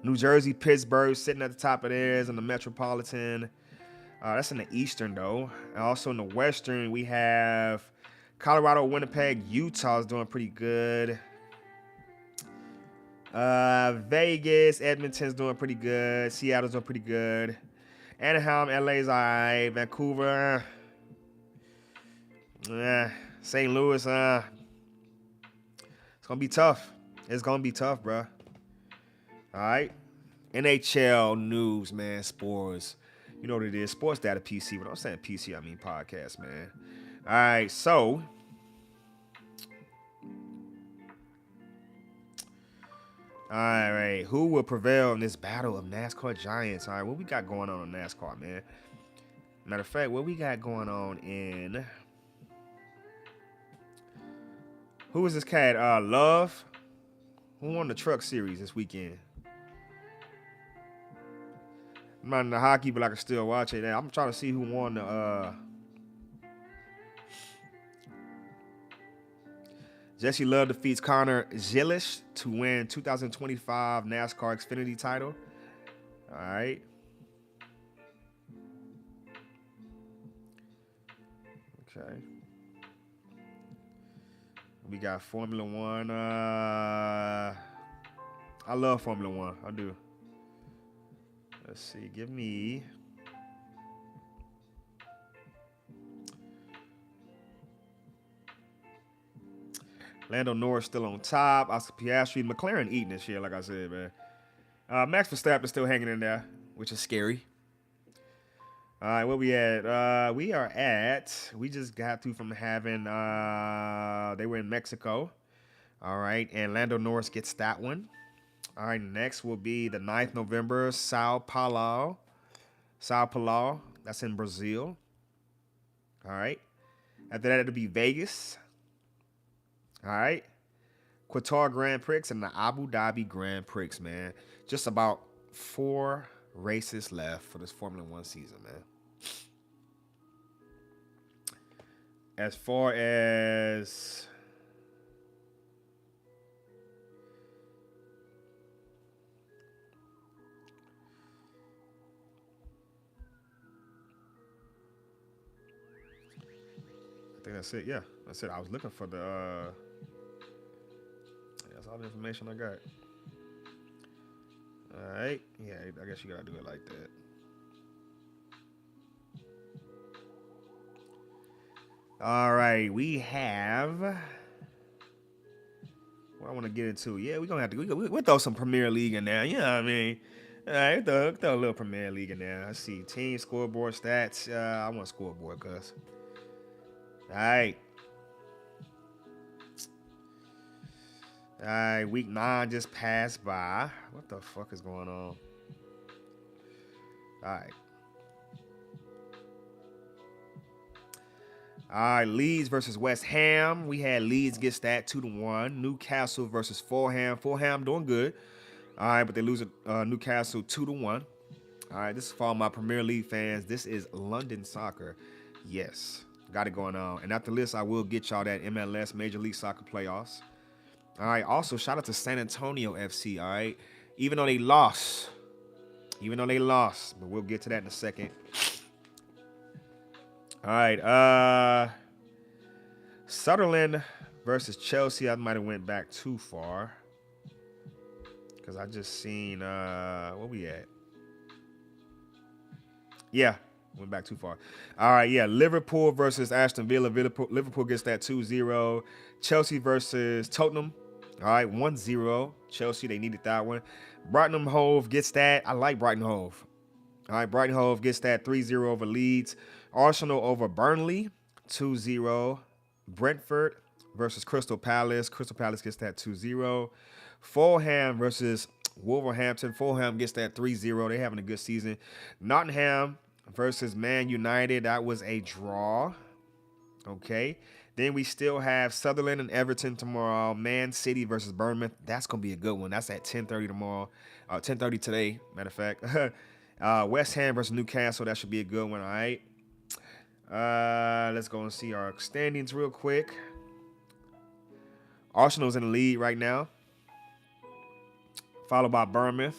New Jersey, Pittsburgh sitting at the top of theirs in the Metropolitan. That's in the Eastern, though. And also in the Western, we have Colorado, Winnipeg, Utah's doing pretty good. Vegas, Edmonton's doing pretty good. Seattle's doing pretty good. Anaheim, LA's all right. Vancouver. St. Louis, it's going to be tough. It's going to be tough, bro. All right. NHL news, man. Sports. You know what it is. Sportsdatapc. When I'm saying PC, I mean podcast, man. All right. So, all right. Who will prevail in this battle of NASCAR giants? All right. What we got going on in NASCAR, man? Matter of fact, what we got going on in Who is this cat? Love. Who won the Truck Series this weekend? I'm not in the hockey, but I can still watch it. I'm trying to see who won the. Jesse Love defeats Connor Zilish to win 2025 NASCAR Xfinity title. All right. Okay. We got Formula One. I love Formula One. I do. Let's see. Give me. Lando Norris still on top. Oscar Piastri, McLaren eating this year, like I said, man. Max Verstappen still hanging in there, which is scary. All right, where we at? We just got through from having, they were in Mexico. All right, and Lando Norris gets that one. All right, next will be the 9th November, Sao Paulo. That's in Brazil. All right. After that, it'll be Vegas. All right. Qatar Grand Prix and the Abu Dhabi Grand Prix, man. Just about 4 races left for this Formula One season, man. As far as I think that's it. Yeah, that's it. I was looking for the that's all the information I got. All right. Yeah, I guess you gotta do it like that. All right, we have. What I want to get into. Yeah, we're gonna have to. We'll throw some Premier League in there. You know what I mean? All right, throw a little Premier League in there. I see team scoreboard stats. I want scoreboard, cuz. All right. All right, week 9 just passed by. What the fuck is going on? All right. All right, Leeds versus West Ham. We had Leeds gets that 2-1. Newcastle versus Fulham. Fulham doing good. All right, but they lose Newcastle 2-1. All right, this is for all my Premier League fans. This is London soccer. Yes, got it going on. And after this, I will get y'all that MLS Major League Soccer playoffs. All right, also shout out to San Antonio FC. All right, even though they lost, but we'll get to that in a second. All right, Sunderland versus Chelsea. I might have went back too far because I just seen where we at. Yeah, went back too far. All right, yeah, Liverpool versus Aston Villa. Liverpool gets that 2-0. Chelsea versus Tottenham. All right, 1-0. Chelsea, they needed that one. Brighton Hove gets that. I like Brighton Hove. All right, Brighton Hove gets that 3-0 over Leeds. Arsenal over Burnley, 2-0. Brentford versus Crystal Palace. Crystal Palace gets that 2-0. Fulham versus Wolverhampton. Fulham gets that 3-0. They're having a good season. Nottingham versus Man United. That was a draw. Okay. Then we still have Sunderland and Everton tomorrow. Man City versus Bournemouth. That's going to be a good one. That's at 10:30 tomorrow. 10:30 today, matter of fact. West Ham versus Newcastle. That should be a good one, all right? Let's go and see our standings real quick. Arsenal's in the lead right now, followed by Bournemouth.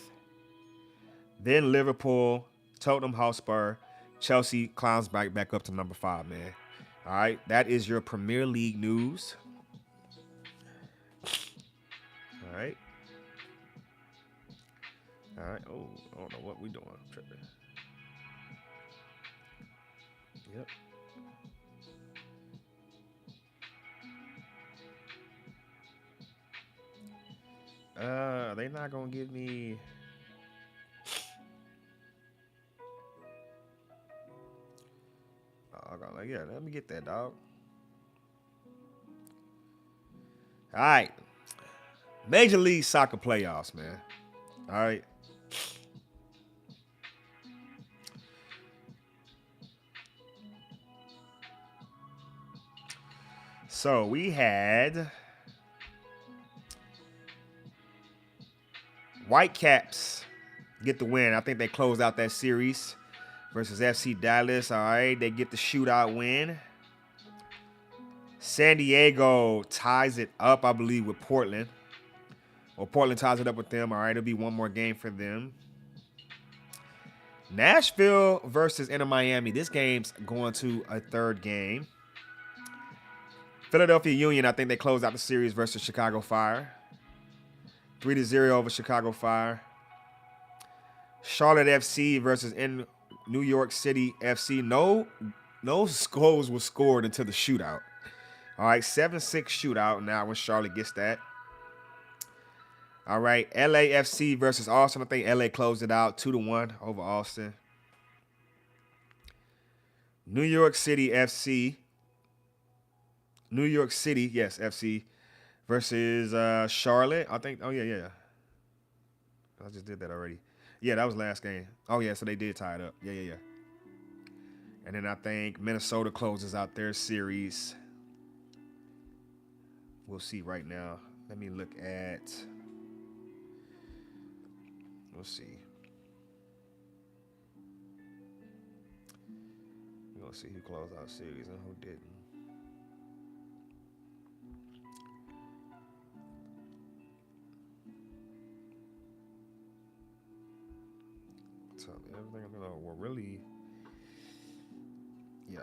Then Liverpool, Tottenham Hotspur, Chelsea climbs back up to number 5, man. All right, that is your Premier League news. All right. All right. Oh, I don't know what we're doing. I'm tripping. Yep. They not gonna give me. Oh, yeah, let me get that, dog. All right. Major League Soccer playoffs, man. All right. So we had Whitecaps get the win. I think they closed out that series versus FC Dallas. All right, they get the shootout win. San Diego ties it up, I believe, with Portland. Or Portland ties it up with them. All right, it'll be one more game for them. Nashville versus Inter Miami. This game's going to a third game. Philadelphia Union, I think they closed out the series versus Chicago Fire. 3-0 over Chicago Fire. Charlotte FC versus New York City FC. No goals were scored until the shootout. All right, 7-6 shootout now when Charlotte gets that. All right, LAFC versus Austin. I think LA closed it out 2-1 over Austin. New York City FC. New York City, yes, FC versus Charlotte. I think, oh, yeah. I just did that already. Yeah, that was last game. Oh, yeah, so they did tie it up. Yeah. And then I think Minnesota closes out their series. We'll see right now. Let me look at... We'll see. We're going to see who closed out series and who didn't. So everything I'm gonna, well, really, yeah.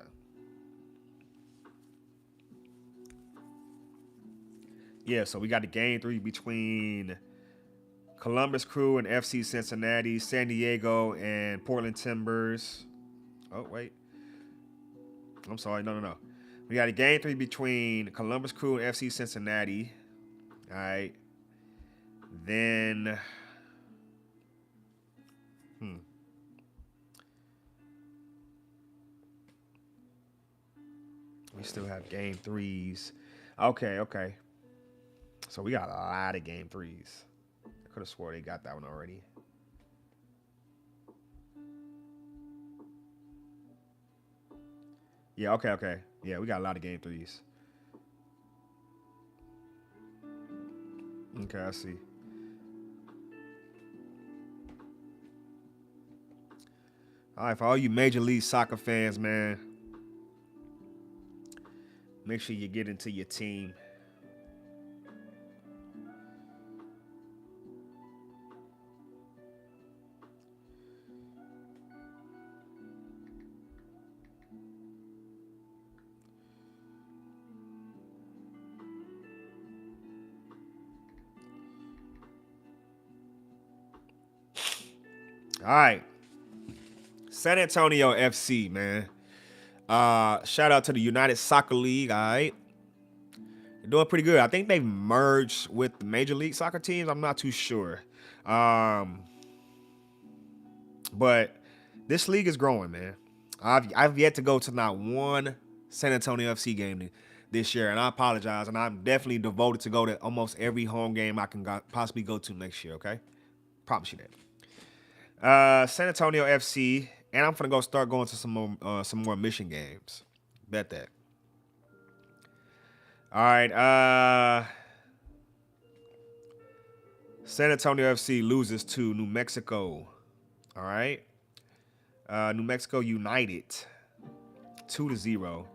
Yeah, so we got the game 3 between Columbus Crew and FC Cincinnati, San Diego and Portland Timbers. Oh, wait. I'm sorry. No. We got a game 3 between Columbus Crew and FC Cincinnati. All right. Then... We still have game 3s. Okay. So we got a lot of game 3s. I could have swore they got that one already. Yeah, okay. Yeah, we got a lot of game 3s. Okay, I see. All right, for all you Major League Soccer fans, man, make sure you get into your team. All right. San Antonio FC, man. Shout out to the United Soccer League, all right? They're doing pretty good. I think they've merged with the Major League Soccer teams. I'm not too sure. But this league is growing, man. I've yet to go to not one San Antonio FC game this year, and I apologize. And I'm definitely devoted to go to almost every home game I can possibly go to next year, okay? Promise you that. San Antonio FC, and I'm gonna start going to some more mission games. Bet that. All right. San Antonio FC loses to New Mexico. All right. New Mexico United 2-0. All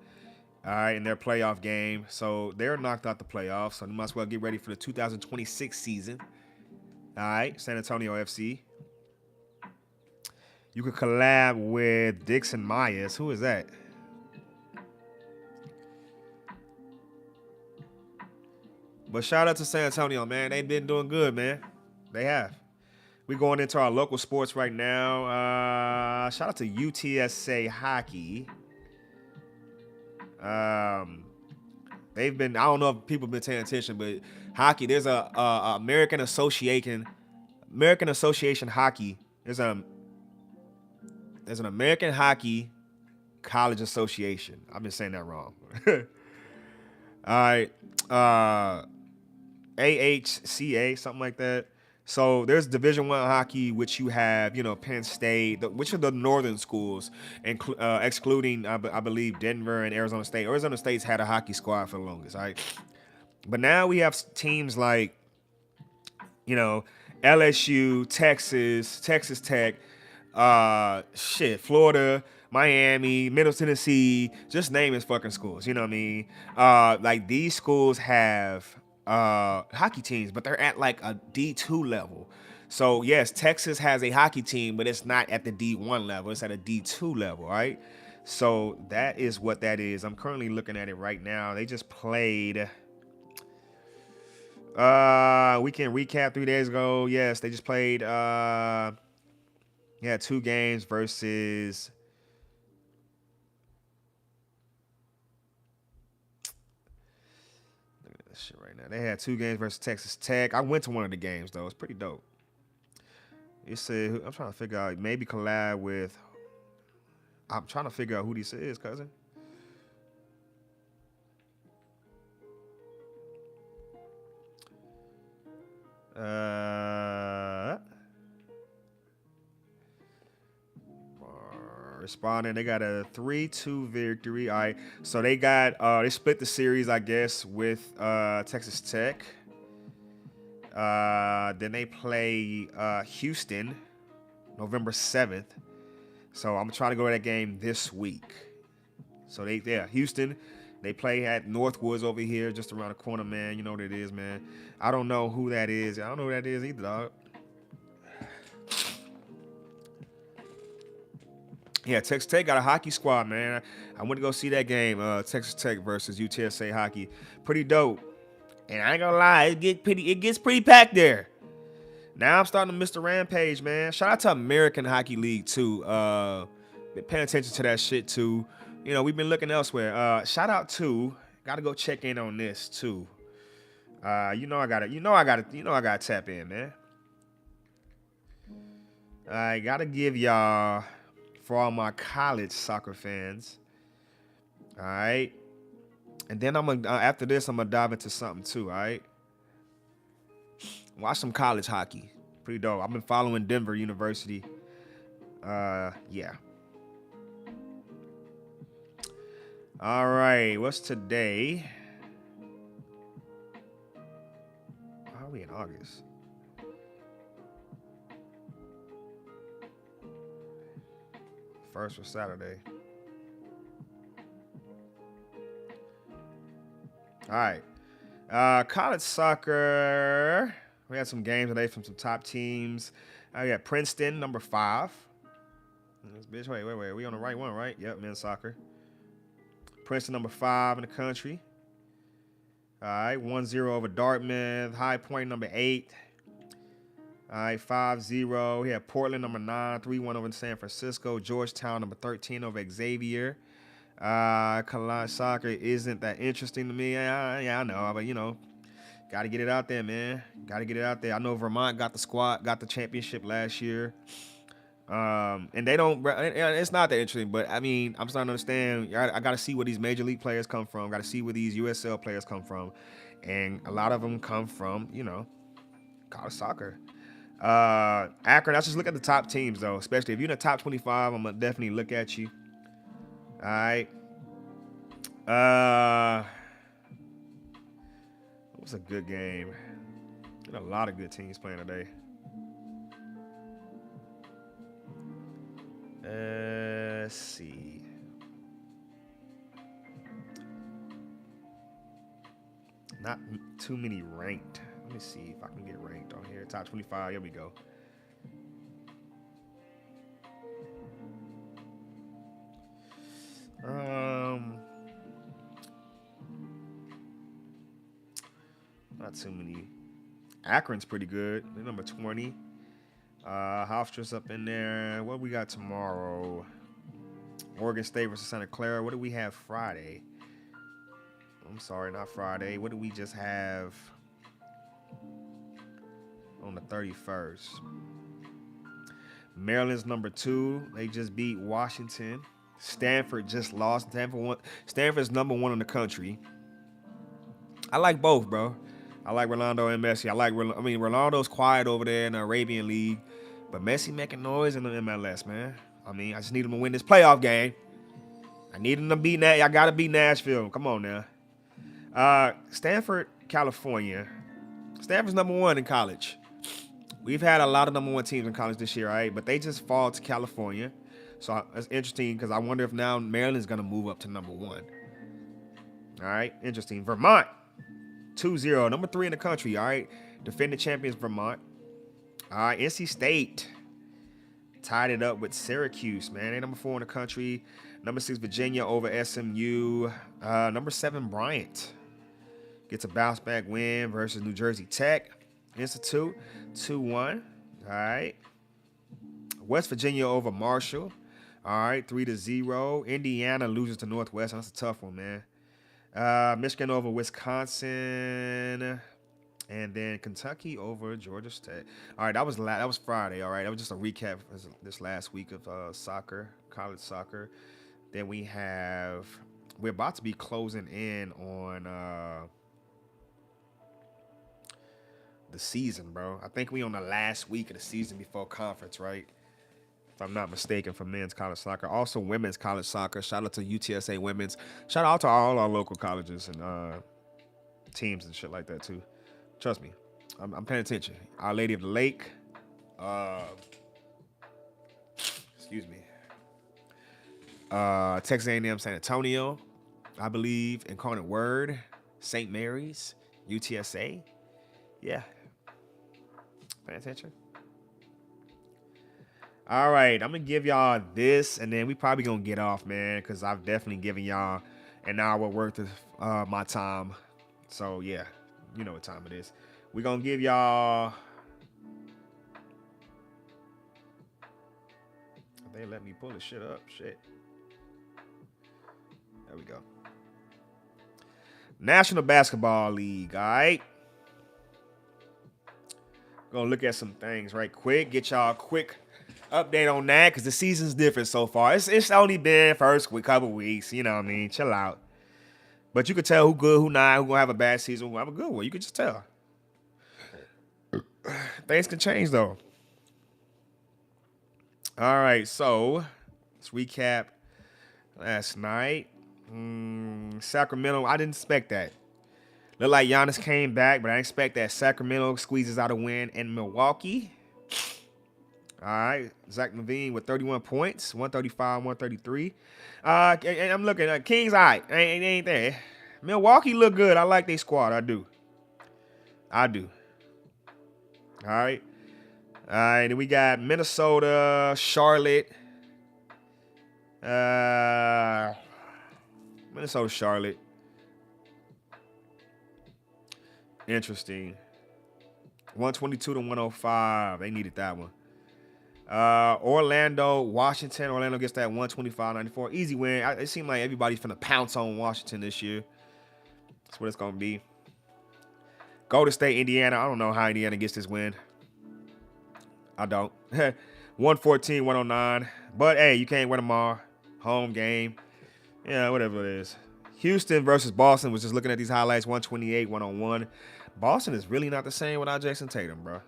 right, in their playoff game. So they're knocked out the playoffs. So you might as well get ready for the 2026 season. All right, San Antonio FC. You could collab with Dixon Myers. Who is that? But shout out to San Antonio, man. They've been doing good, man. They have. We're going into our local sports right now. Shout out to UTSA Hockey. They've been, I don't know if people have been paying attention, but hockey, there's a American Association Hockey. There's an American Hockey College Association. I've been saying that wrong. All right. AHCA, something like that. So there's Division I hockey, which you have, Penn State, which are the northern schools, excluding, I believe, Denver and Arizona State. Arizona State's had a hockey squad for the longest, all right? But now we have teams like, LSU, Texas Tech, Florida, Miami, Middle Tennessee, just name his fucking schools. You know what I mean? Like these schools have hockey teams, but they're at like a D2 level. So yes, Texas has a hockey team, but it's not at the D1 level. It's at a D2 level, right? So that is what that is. I'm currently looking at it right now. They just played. We can recap 3 days ago. Yes, they just played. Yeah, 2 games versus. Look at this shit right now. They had 2 games versus Texas Tech. I went to one of the games though. It's pretty dope. You said I'm trying to figure out maybe collab with. I'm trying to figure out who this is, cousin. Responding, they got a 3-2 victory. All right, so they got they split the series, I guess, with Texas Tech. Then they play Houston, November 7th. So I'm trying to go to that game this week. So Houston. They play at Northwoods over here, just around the corner, man. You know what it is, man. I don't know who that is. I don't know who that is either, dog. Yeah, Texas Tech got a hockey squad, man. I went to go see that game, Texas Tech versus UTSA hockey. Pretty dope. And I ain't gonna lie, it gets pretty packed there. Now I'm starting to miss the rampage, man. Shout out to American Hockey League too. Been paying attention to that shit too. You know, we've been looking elsewhere. Shout out to, gotta go check in on this too. I gotta tap in, man. I gotta give y'all, for all my college soccer fans. All right. And then after this, I'm gonna dive into something too, all right? Watch some college hockey. Pretty dope. I've been following Denver University. Yeah. All right, what's today? How are we in August? First was Saturday. All right. College soccer. We had some games today from some top teams. I got Princeton, number 5. Bitch, wait. We on the right one, right? Yep, men's soccer. Princeton, number 5 in the country. All right, 1-0 over Dartmouth. High Point, number 8. All right, 5-0. We have Portland, number 9. 3-1 over San Francisco. Georgetown, number 13 over Xavier. College soccer isn't that interesting to me. Yeah, I know, but you know, got to get it out there, man. Got to get it out there. I know Vermont got the championship last year. And they don't, it's not that interesting, but I mean, I'm starting to understand. I got to see where these major league players come from. Got to see where these USL players come from. And a lot of them come from, you know, college soccer. Akron, let's just look at the top teams though, especially if you're in the top 25, I'm going to definitely look at you. All right. It was a good game. There a lot of good teams playing today. Let's see. Not too many ranked. Let me see if I can get ranked on here. Top 25. Here we go. Not too many. Akron's pretty good. They're number 20. Hofstra's up in there. What we got tomorrow? Oregon State versus Santa Clara. What do we have Friday? I'm sorry, not Friday. What do we just have on the 31st? Maryland's number 2. They just beat Washington. Stanford just lost. Stanford's number 1 in the country. I like both, bro. I like Rolando and Messi. Ronaldo's quiet over there in the Arabian League, but Messi making noise in the MLS, man. I mean, I just need him to win this playoff game. I need him to beat I got to beat Nashville. Come on now. Stanford, California. Stanford's number 1 in college. We've had a lot of number one teams in college this year, right? But they just fall to California. So it's interesting because I wonder if now Maryland's going to move up to number one. All right, interesting. Vermont, 2-0, number 3 in the country, all right? Defending champions, Vermont. All right, NC State tied it up with Syracuse, man. They number 4 in the country. Number 6, Virginia over SMU. Number 7, Bryant gets a bounce back win versus New Jersey Tech Institute, 2-1. All right. West Virginia over Marshall. All right, 3-0. Indiana loses to Northwestern. That's a tough one, man. Michigan over Wisconsin. And then Kentucky over Georgia State. All right, that was Friday. All right, that was just a recap of this last week of soccer, college soccer. Then we're about to be closing in on the season, bro. I think we on the last week of the season before conference, right? If I'm not mistaken, for men's college soccer. Also women's college soccer. Shout out to UTSA women's. Shout out to all our local colleges and teams and shit like that too. Trust me, I'm paying attention. Our Lady of the Lake. Excuse me. Texas A&M San Antonio, I believe. Incarnate Word. St. Mary's. UTSA. Yeah. Pay attention. All right, I'm going to give y'all this, and then we probably going to get off, man, because I've definitely given y'all an hour worth of my time. So, yeah, you know what time it is. We're going to give y'all... They let me pull this shit up. Shit. There we go. National Basketball League, all right? Gonna look at some things right quick. Get y'all a quick update on that because the season's different so far. It's only been first couple weeks. You know what I mean? Chill out. But you can tell who good, who not, who gonna have a bad season, who have a good one. You can just tell. Things can change though. All right, so let's recap last night. Sacramento, I didn't expect that. Looked like Giannis came back, but I didn't expect that. Sacramento squeezes out a win in Milwaukee. All right, Zach LaVine with 31 points, 135, 133. And I'm looking at Kings. All right, ain't there. Milwaukee look good. I like their squad. I do. All right. All right, then we got Minnesota, Charlotte. Minnesota, Charlotte. Interesting. 122 to 105. They needed that one. Orlando, Washington. Orlando gets that 125-94. Easy win. It seemed like everybody's finna pounce on Washington this year. That's what it's gonna be. Golden State, Indiana. I don't know how Indiana gets this win. I don't. 114, 109. But hey, you can't win them all. Home game. Yeah, whatever it is. Houston versus Boston. Was just looking at these highlights. 128, 101. Boston is really not the same without Jason Tatum, bro.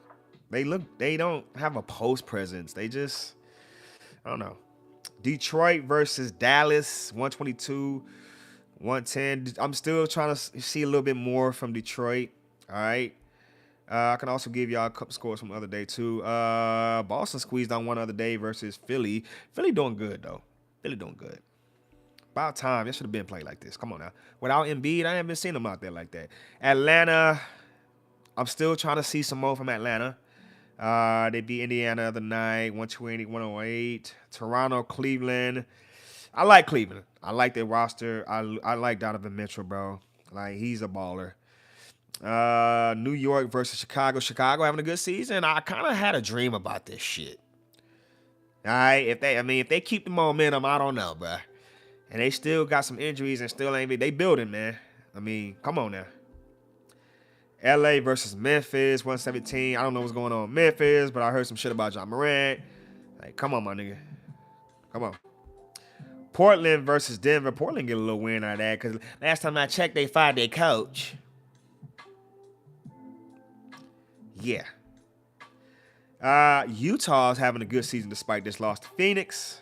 They don't have a post presence. They just, I don't know. Detroit versus Dallas. 122, 110. I'm still trying to see a little bit more from Detroit. All right. I can also give y'all a couple scores from the other day, too. Boston squeezed on one other day versus Philly. Philly doing good, though. Philly doing good. About time. It should have been played like this. Come on now. Without Embiid, I haven't been seeing them out there like that. Atlanta, I'm still trying to see some more from Atlanta. They beat Indiana the other night, 120, 108. Toronto, Cleveland. I like Cleveland. I like their roster. I like Donovan Mitchell, bro. Like, he's a baller. New York versus Chicago. Chicago having a good season. I kind of had a dream about this shit. All right, if they keep the momentum, I don't know, bro. And they still got some injuries and still ain't. They building, man. I mean, come on now. LA versus Memphis, 117. I don't know what's going on in Memphis, but I heard some shit about John Morant. Like, come on, my nigga. Come on. Portland versus Denver. Portland get a little win out of that because last time I checked, they fired their coach. Yeah. Utah's having a good season despite this loss to Phoenix.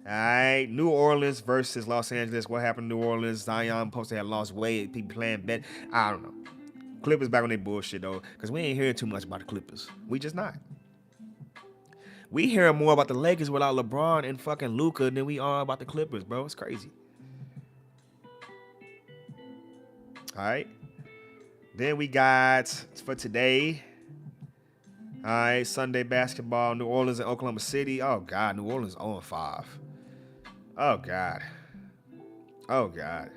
All right. New Orleans versus Los Angeles. What happened to New Orleans? Zion supposed to have lost weight. People playing bet. I don't know. Clippers back on their bullshit though, because we ain't hearing too much about the Clippers. We just not. We hearing more about the Lakers without LeBron and fucking Luka than we are about the Clippers, bro. It's crazy. All right. Then we got for today. All right, Sunday basketball, New Orleans and Oklahoma City. Oh God, New Orleans 0-5. Oh God. Oh God.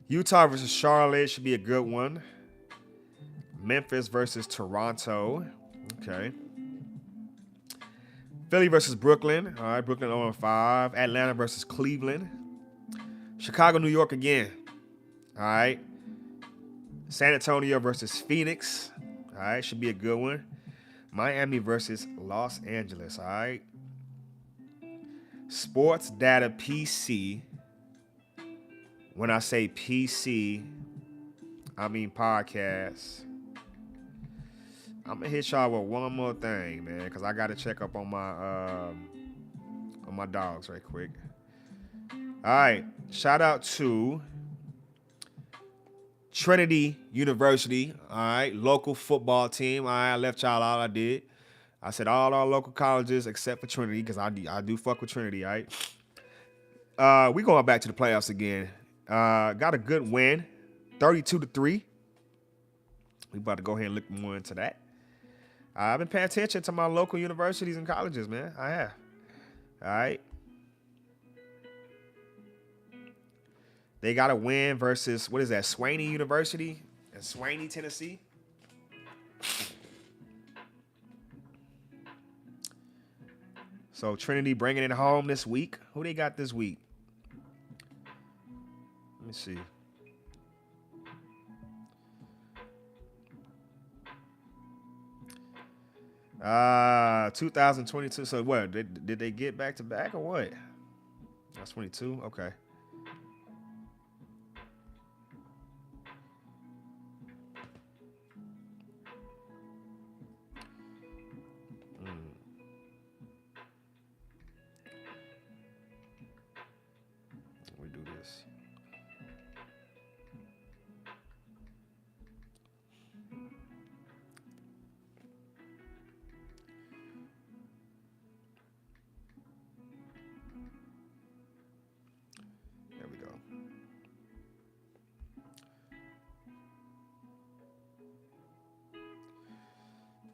Utah versus Charlotte should be a good one. Memphis versus Toronto. Okay. Philly versus Brooklyn. All right, Brooklyn 0-5. Atlanta versus Cleveland. Chicago, New York again. All right. San Antonio versus Phoenix. All right, should be a good one. Miami versus Los Angeles. All right. Sportsdatapc. When I say PC, I mean podcast. I'm gonna hit y'all with one more thing, man, because I gotta check up on my dogs right quick. All right, shout out to Trinity University. All right, local football team. All right, I left y'all out. I did. I said all our local colleges except for Trinity because I do fuck with Trinity. All right. We going back to the playoffs again. Got a good win, 32-3. We about to go ahead and look more into that. I've been paying attention to my local universities and colleges, man. I have. All right. They got a win versus, what is that, Swaney University in Swaney, Tennessee. So Trinity bringing it home this week. Who they got this week? Let me see. 2022. So what? Did they get back to back or what? That's 22. Okay. We do this. There we go.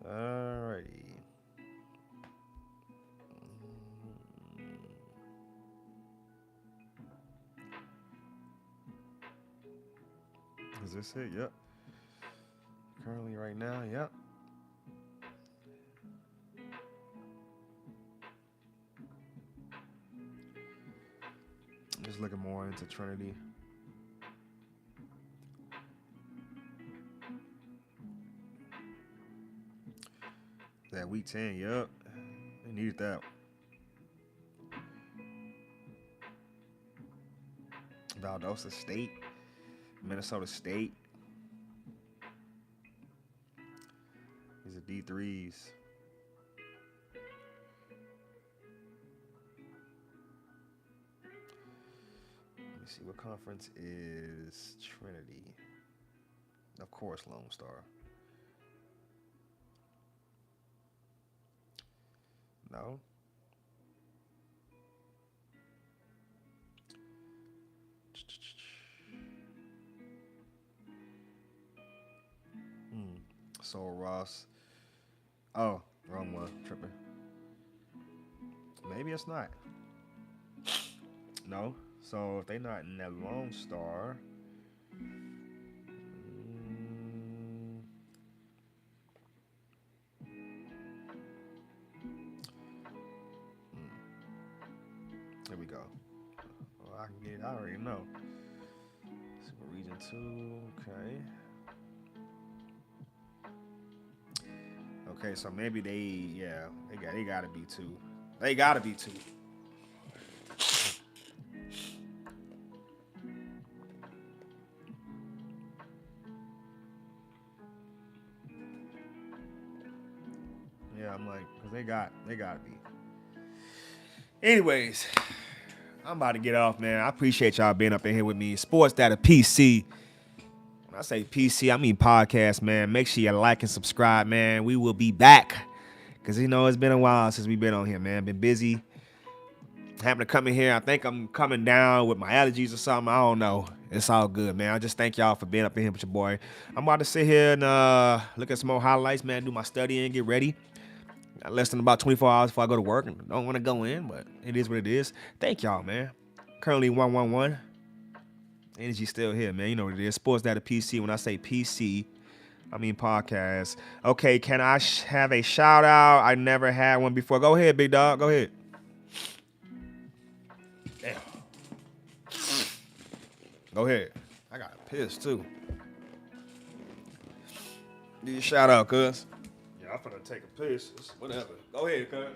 Alrighty. Is this it? Yep. Currently right now, yep. Just looking more into Trinity. That week 10, yep. They needed that. Valdosta State, Minnesota State. These are D3s. Let me see, what conference is Trinity? Of course, Lone Star. No. Soul Ross. Oh, wrong one. Tripping. Maybe it's not. No. So if they're not in that Lone Star. There we go. Well, I can get it. I already know. Super Region 2. Okay. Okay, so maybe they gotta be 2. They gotta be 2. Yeah, I'm like, cause they gotta be. Anyways, I'm about to get off, man. I appreciate y'all being up in here with me. Sports Data PC When I say PC, I mean podcast, man. Make sure you like and subscribe, man. We will be back. Because, it's been a while since we've been on here, man. Been busy. Having to come in here. I think I'm coming down with my allergies or something. I don't know. It's all good, man. I just thank y'all for being up in here with your boy. I'm about to sit here and look at some more highlights, man. Do my studying, get ready. Got less than about 24 hours before I go to work. And don't want to go in, but it is what it is. Thank y'all, man. Currently 111. Energy still here, man. You know what it is. Sportsdatapc. When I say PC, I mean podcast. Okay, can I have a shout out? I never had one before. Go ahead, big dog. Go ahead. Damn. Go ahead. I got pissed too. Do your shout out, cuz. Yeah, I'm finna take a piss. Whatever. Go ahead, cuz.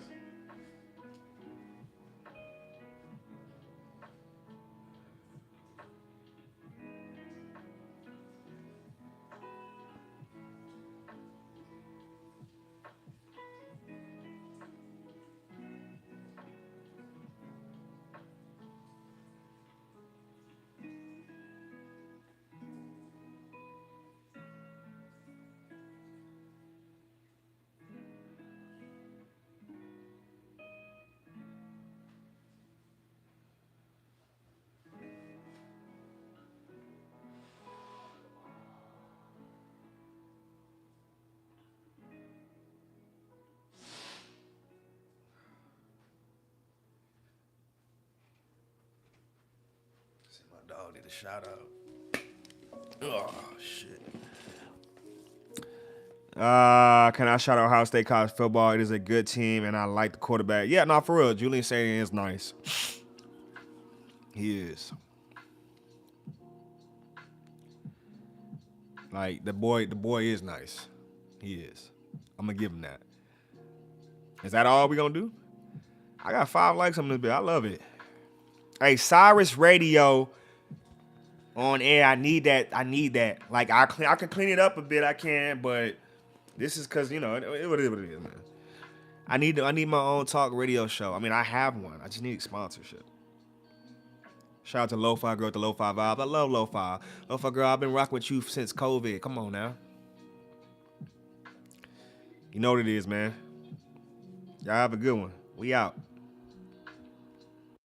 My dog need a shout out. Oh shit. Can I shout out Ohio State college football? It is a good team, and I like the quarterback. Yeah, no, for real. Julian Sagan is nice. He is. Like the boy is nice. He is. I'm gonna give him that. Is that all we gonna do? I got 5 likes on this bit. I love it. Hey, Cyrus Radio on air. I need that. Like I can clean it up a bit. I can, but this is because it is what it is, man. I need my own talk radio show. I mean, I have one. I just need sponsorship. Shout out to Lo-Fi Girl with the Lo-Fi Vibe. I love Lo-Fi. Lo-Fi Girl, I've been rocking with you since COVID. Come on now. You know what it is, man. Y'all have a good one. We out.